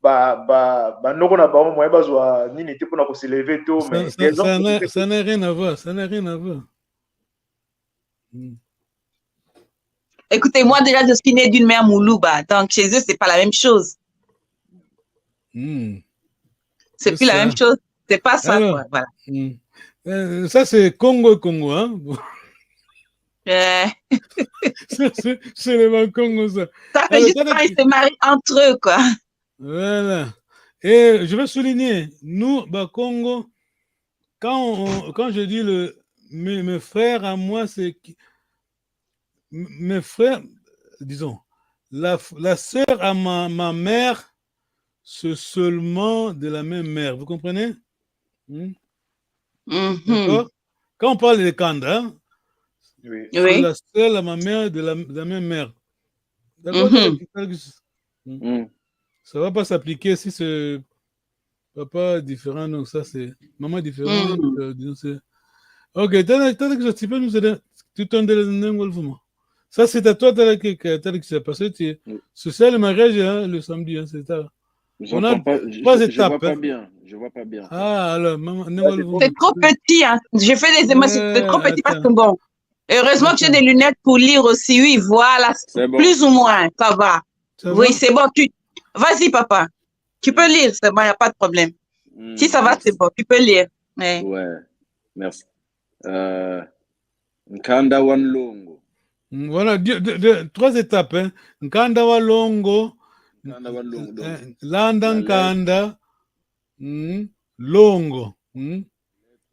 Noko na ba moyen bazwa nini te pona ko se lever tôt, mais ça n'a rien à voir, Écoutez, moi déjà je suis née d'une mère Moulouba, donc chez eux c'est pas la même chose. C'est plus la même chose, c'est pas ça. Alors, quoi, voilà. Ça c'est Congo, hein. C'est les Congo, ça. Ça fait juste quand ils se marient entre eux, quoi. Voilà. Et je vais souligner, nous, Congo, quand je dis mes frères à moi, c'est mes frères, disons, la sœur à ma mère, c'est seulement de la même mère. Vous comprenez? D'accord? quand on parle de Kanda, hein, Oui. c'est la seule à ma mère de la même mère. D'accord? Ça ne va pas s'appliquer si c'est papa différent, donc ça c'est maman différente. Ok, tu peux nous aider? Tu t'en donnes. Ça c'est à toi que c'est passé. C'est ça le mariage hein, le samedi. Hein, c'est ça. On a trois étapes. Je vois pas bien. Je vois pas bien. Ah, alors, maman, c'est trop petit. Hein. J'ai fait des émotions. C'est trop petit parce que bon. Heureusement que j'ai des lunettes pour lire aussi. Oui, voilà. Bon. Plus ou moins, ça va. Oui, c'est bon. Vas-y, papa. Tu peux lire, c'est bon, il n'y a pas de problème. Si ça va, c'est bon. Tu peux lire. Ouais, merci. Nkanda wa Longo. Voilà, trois étapes. Hein. Nkanda wa Longo. Landa Nkanda. Longo.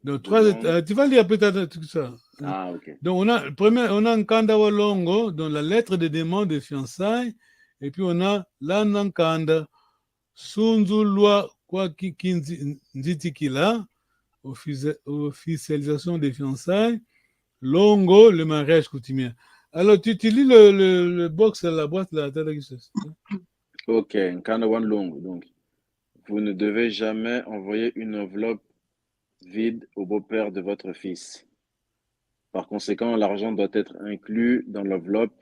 Donc, tu vas lire peut-être tout ça. Ah, ok. Donc, on a Nkanda wa Longo, donc la lettre de demande de fiançailles. Et puis, on a Landa Nkanda. Sunzulwa kwa Nzitikila, officialisation des fiançailles. Longo, le mariage coutumier. Alors, tu lis le box à la boîte là. Ok, Nkanda wa Longo. Donc, vous ne devez jamais envoyer une enveloppe vide au beau-père de votre fils. Par conséquent, l'argent doit être inclus dans l'enveloppe.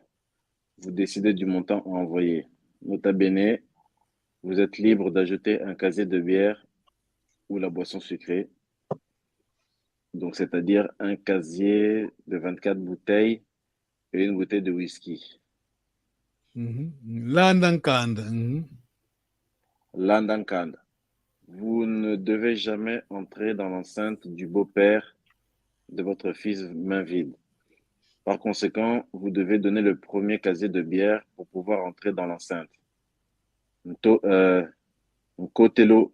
Vous décidez du montant à envoyer. Nota bene, vous êtes libre d'ajouter un casier de bière ou la boisson sucrée. Donc, c'est-à-dire un casier de 24 bouteilles et une bouteille de whisky. Landankanda. Landankanda. Vous ne devez jamais entrer dans l'enceinte du beau-père de votre fils main vide. Par conséquent, vous devez donner le premier casier de bière pour pouvoir entrer dans l'enceinte. Nkotelo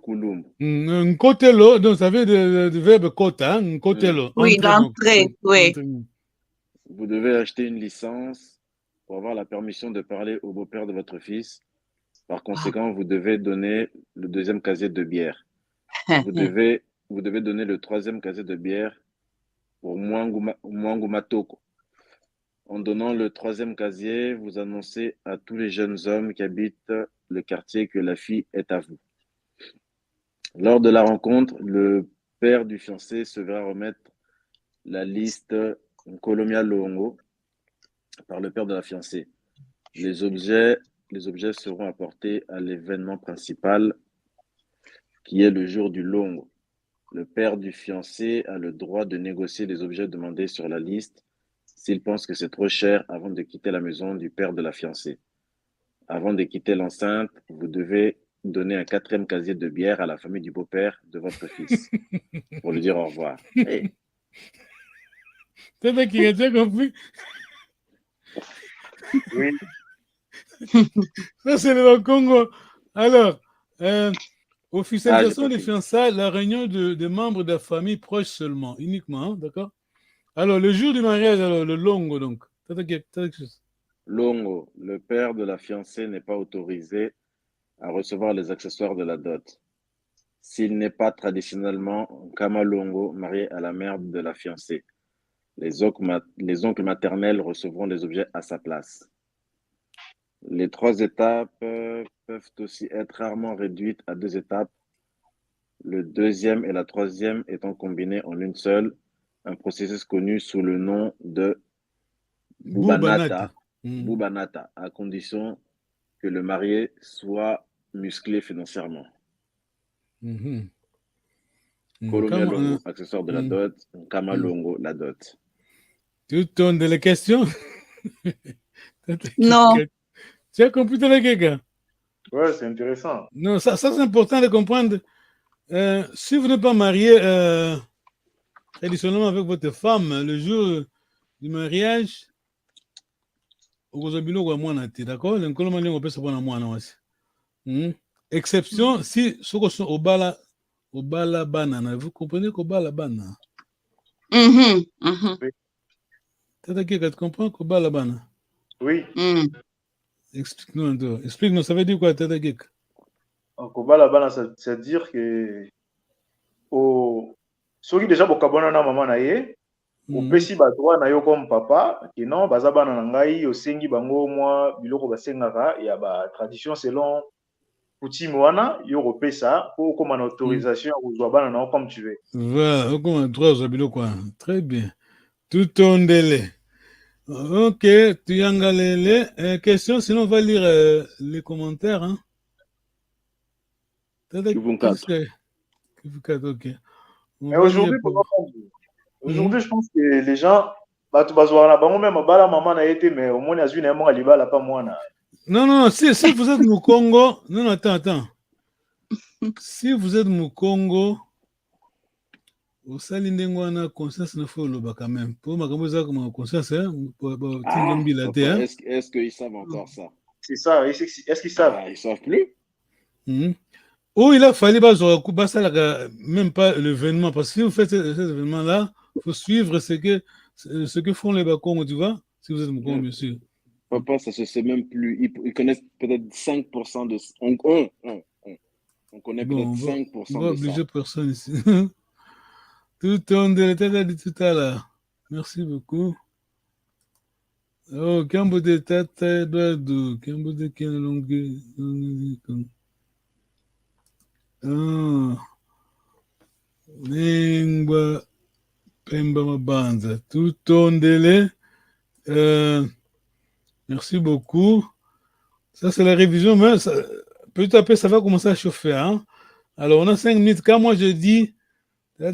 kulum. Nkotelo, donc ça veut dire le verbe kota, nkotelo. Oui, l'entrée, oui. Vous devez acheter une licence pour avoir la permission de parler au beau-père de votre fils. Par conséquent, vous devez donner le deuxième casier de bière. Vous devez donner le troisième casier de bière pour Mwangu Matoko. En donnant le troisième casier, vous annoncez à tous les jeunes hommes qui habitent le quartier que la fille est à vous. Lors de la rencontre, le père du fiancé se verra remettre la liste Kolomia Longo par le père de la fiancée. Les objets seront apportés à l'événement principal qui est le jour du Longo. Le père du fiancé a le droit de négocier les objets demandés sur la liste s'il pense que c'est trop cher avant de quitter la maison du père de la fiancée. Avant de quitter l'enceinte, vous devez donner un 4e casier de bière à la famille du beau-père de votre fils pour lui dire au revoir. Hey. C'est qui a déjà compris? Oui. Ça, c'est le Congo. Alors, officialisation des fiançailles, la réunion des membres de la famille proche seulement, uniquement, hein, d'accord? Alors, le jour du mariage, alors, le longo, donc. Longo, le père de la fiancée n'est pas autorisé à recevoir les accessoires de la dot. S'il n'est pas traditionnellement un Kamalongo marié à la mère de la fiancée. Les oncles maternels recevront les objets à sa place. Les 3 étapes peuvent aussi être rarement réduites à 2 étapes, le 2e et la 3e étant combinés en une seule, un processus connu sous le nom de Bubanata, à condition que le marié soit musclé financièrement. Kolomia Longo, accessoire de la dot, Kamalongo, la dot. Tu tournes les questions? Non. Tu as compris les gars? Ouais, c'est intéressant. Non, ça c'est important de comprendre. Si vous n'êtes pas marié traditionnellement avec votre femme, le jour du mariage, d'accord? Exception, si ceux sont au bala banana, vous comprenez qu'au bala banana? Tu comprends qu'au bala banana? Oui. Explique-nous, explique-nous, ça veut dire quoi, Tata Geek? Au bala banana, ça veut dire que au soki déjà bokabona na maman na ye, opesi ba droit na yo comme papa, que non baza bana na ngai osengi bango mwa biloko basengaka ya ba tradition selon coutume wana yo kopesa po koma na autorisation ya kozwa bana na yo comme tu veux. Voilà, okoma droit ozwa biloko wana. Très bien. Tutondele. Ok, Tuyangalele. Question, sinon on va lire les commentaires. Hein. Ok. Mais aujourd'hui, aujourd'hui, je pense que les gens, même maman n'a été, mais au moins, il y a une libala, pas moi. Non, non, si vous êtes au Congo, non, attends. Si vous êtes au Congo, au Salindengwana, conscience ne faut le quand même. Pour ma conscience, est-ce qu'ils savent encore ça? C'est ça, est-ce qu'ils savent? Ils ne savent plus. Où il a fallu même pas l'événement, parce que si vous faites cet événement-là, il faut suivre ce que font les Bakongos, tu vois, si vous êtes au Congo, bien sûr. Papa, ça se sait même plus. Ils connaissent peut-être 5% de... On connaît peut-être 5% de ça. On va obliger personne ici. Tout le monde a dit tout à l'heure. Merci beaucoup. Oh, Kambo de Tata Doado, Kambo de Kenalongue. Nengwa Pemba Mabanza. Tout le monde. Merci beaucoup. Ça, c'est la révision, mais petit à petit, ça va commencer à chauffer. Hein? Alors, on a 5 minutes. Quand moi, je dis, j'ai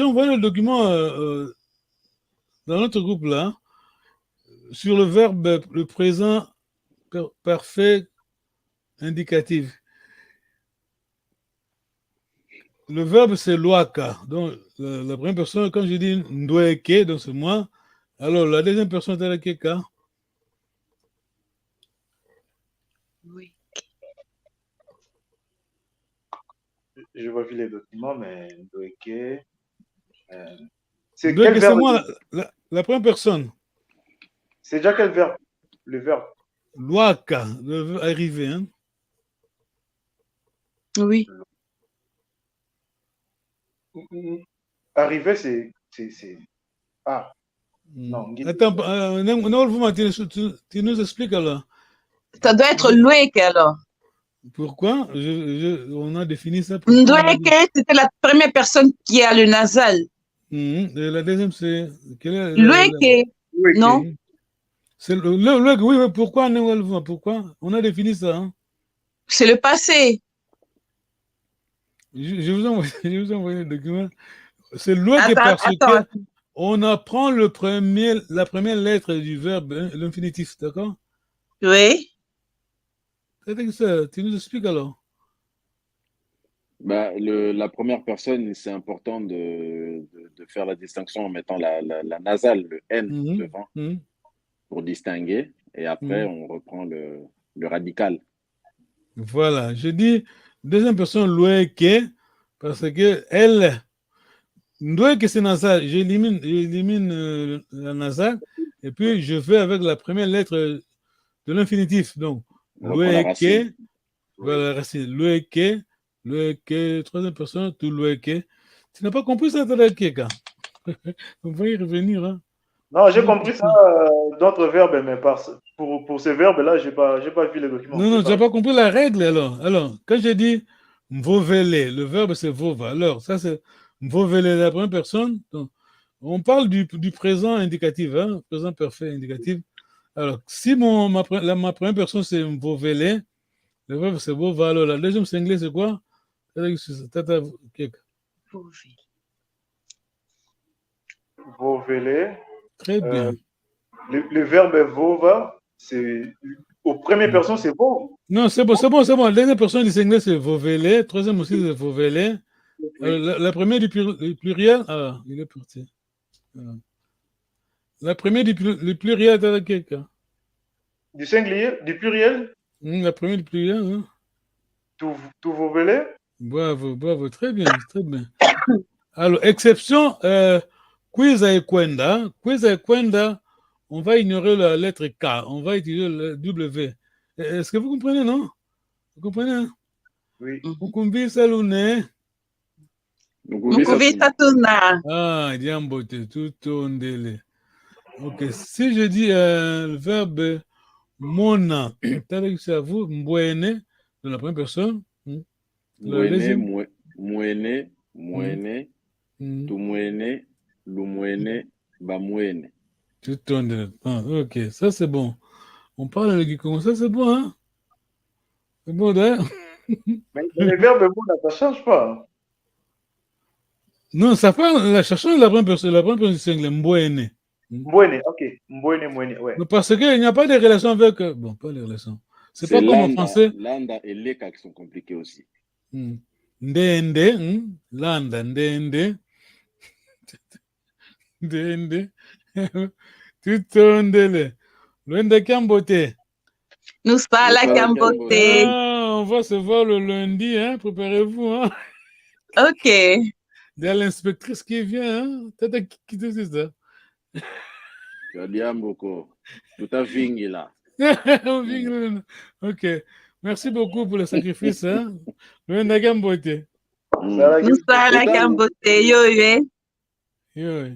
envoyé le document dans notre groupe là, sur le verbe, le présent parfait indicatif. Le verbe, c'est loaka. Donc, la première personne, quand je dis ndoeke, donc c'est moi. Alors, la deuxième personne, c'est la keka. Oui. Je vois les documents, mais ndoeke. C'est quel verbe? C'est moi, la première personne. C'est déjà quel verbe? Le verbe. Loaka, le verbe arriver. Hein? Oui. Arriver, c'est... Ah. Non. Attends, tu nous expliques alors. Ça doit être Loueke alors. Pourquoi? On a défini ça. Ndoueke, c'était la première personne qui a le nasal. Et la deuxième, c'est... Loueke, non? C'est le oui, mais pourquoi? Pourquoi? On a défini ça. Hein? C'est le passé. Je vous envoie le document. C'est Loueke parce que on apprend la première lettre du verbe, hein, l'infinitif, d'accord? Oui. Tu nous expliques alors? La première personne, c'est important de faire la distinction en mettant la nasale, le N devant, pour distinguer. Et après, on reprend le radical. Voilà. Je dis deuxième personne, Loueke, parce que elle... Ndoueke, c'est nasal. J'élimine la nasale et puis je vais avec la première lettre de l'infinitif. Donc, Loueke, voilà la racine. Loueke, troisième personne, tout Loueke. Tu n'as pas compris ça, Tadakeka? On va y revenir. Hein? Non, j'ai compris ça d'autres verbes, mais pour ces verbes-là, je n'ai pas vu les documents. Non, tu n'as pas compris la règle alors. Alors, quand je dis mvovele, le verbe c'est vova. Alors, ça c'est mvovele, la première personne. Donc, on parle du présent indicatif, hein, présent parfait indicatif. Alors, si ma première personne c'est mvovele, le verbe c'est vova. Alors, la deuxième singulier c'est quoi? Vovele. Très bien. Le verbe vova, c'est aux premières personnes, c'est bon. Non, c'est bon. La deuxième personne du singulier, c'est vovele. Troisième aussi, c'est vovele. La première du pluriel, il est parti. La première du pluriel, t'as quelqu'un? Du singulier, du pluriel? La première du pluriel, hein? Tout vovele? Bravo, très bien. Alors, exception, Kwiza et Kwenda. On va ignorer la lettre K, on va utiliser le W. Est-ce que vous comprenez, non? Vous comprenez? Oui. Ukumbi Salune. Mukuvi Satuna. Ah, Diambote, tout ondele. Ok, si je dis le verbe mona, c'est à vous, mbwene, de la première personne. Mwene, mwene, mwene, tumwene, lumwene, bamwene. Tout ondele. Ah, ok, ça c'est bon. On parle avec comme ça, c'est bon, hein? C'est bon, d'ailleurs. Mais le verbe mona, ça change pas. Non, ça parle, la chanson de la première personne, c'est le mbwene. Mbwene, ok. Mbwene, mwene, ouais. Parce qu'il n'y a pas de relation avec. Bon, pas les relations. C'est pas comme en français. Landa et leka qui sont compliqués aussi. Ndende, landa, ndende. Ndende. Tout ondele. Luende Kambote. Nous sommes à Kambote. Ah, on va se voir le lundi, hein. Préparez-vous, hein. Ok. Il y a l'inspectrice qui vient, hein. T'as quitté ça. Tu as dit beaucoup. Tout à vingi là. Ok. Merci beaucoup pour le sacrifice, hein. Luende Kambote. Nous sommes à Kambote. Yo, yo. Yo.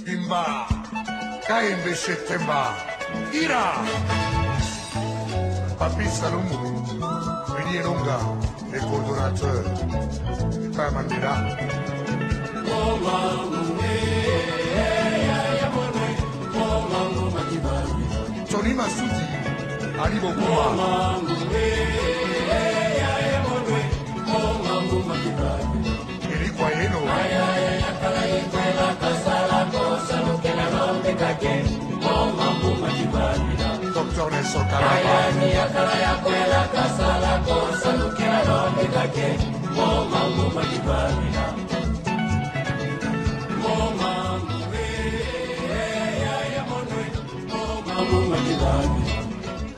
Timba, Kaimbe Shetemba, Ira, Papi Salomou, William Longa, les coordonnateurs, Père Mandela. Tony Massoudi, Ali Bokuma. Eli Kwayeno. Dr. Nelson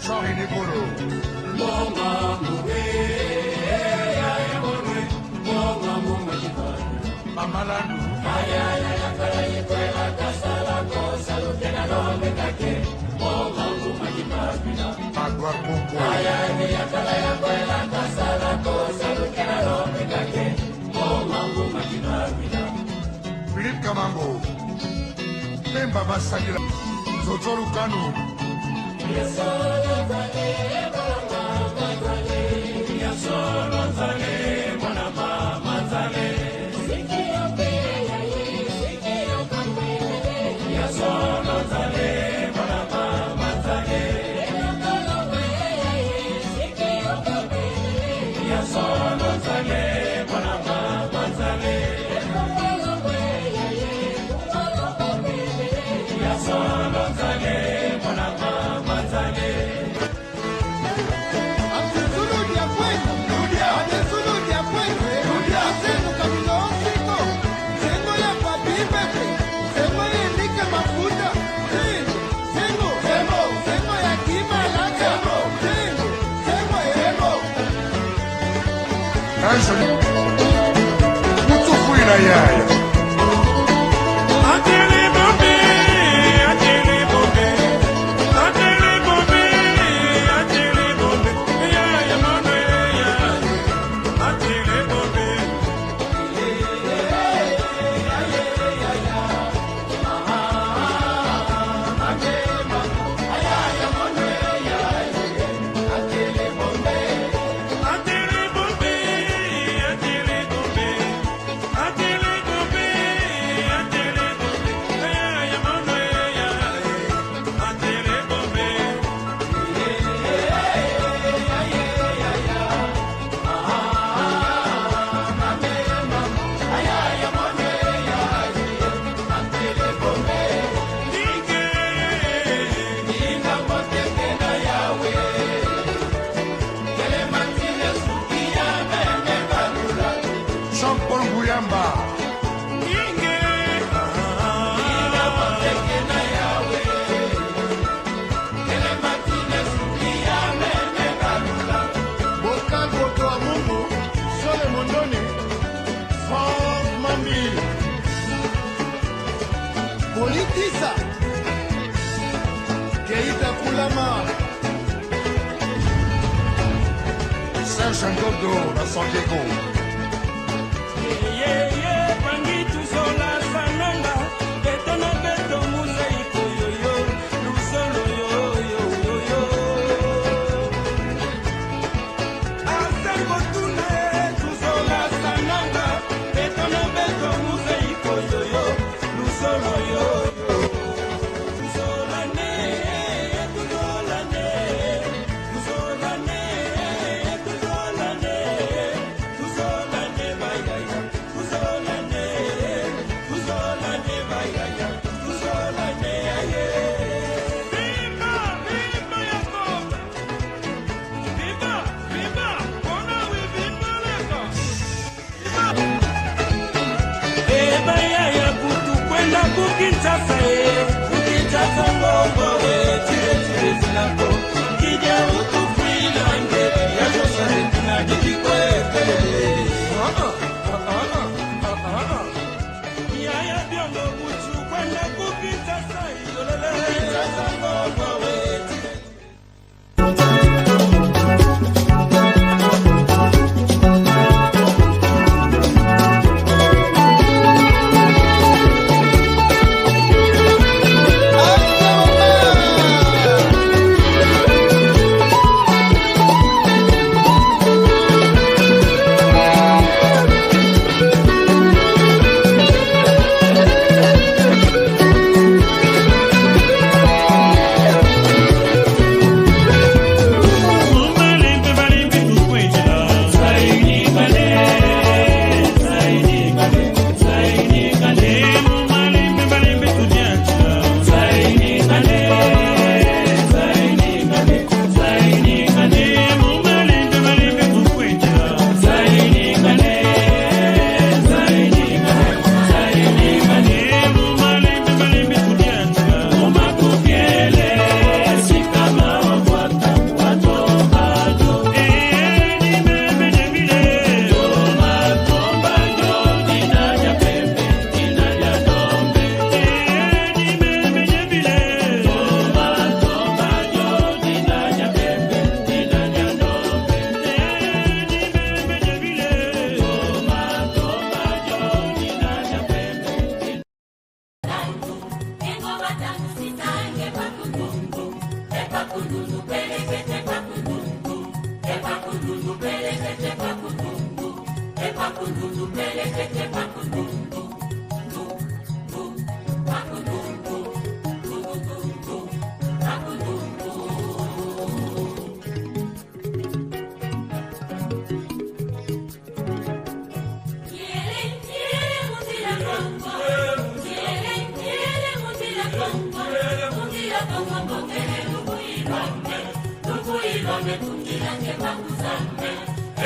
Charlie Nicolo. Mamalandu. Magwar Kumbo. Philippe Kamango. Memba Masagila. Zotoru Kanu. Mutukuina yaya. Serge Ngodo na San Diego.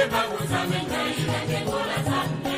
Eba kuzame ngai na ngengola zambe,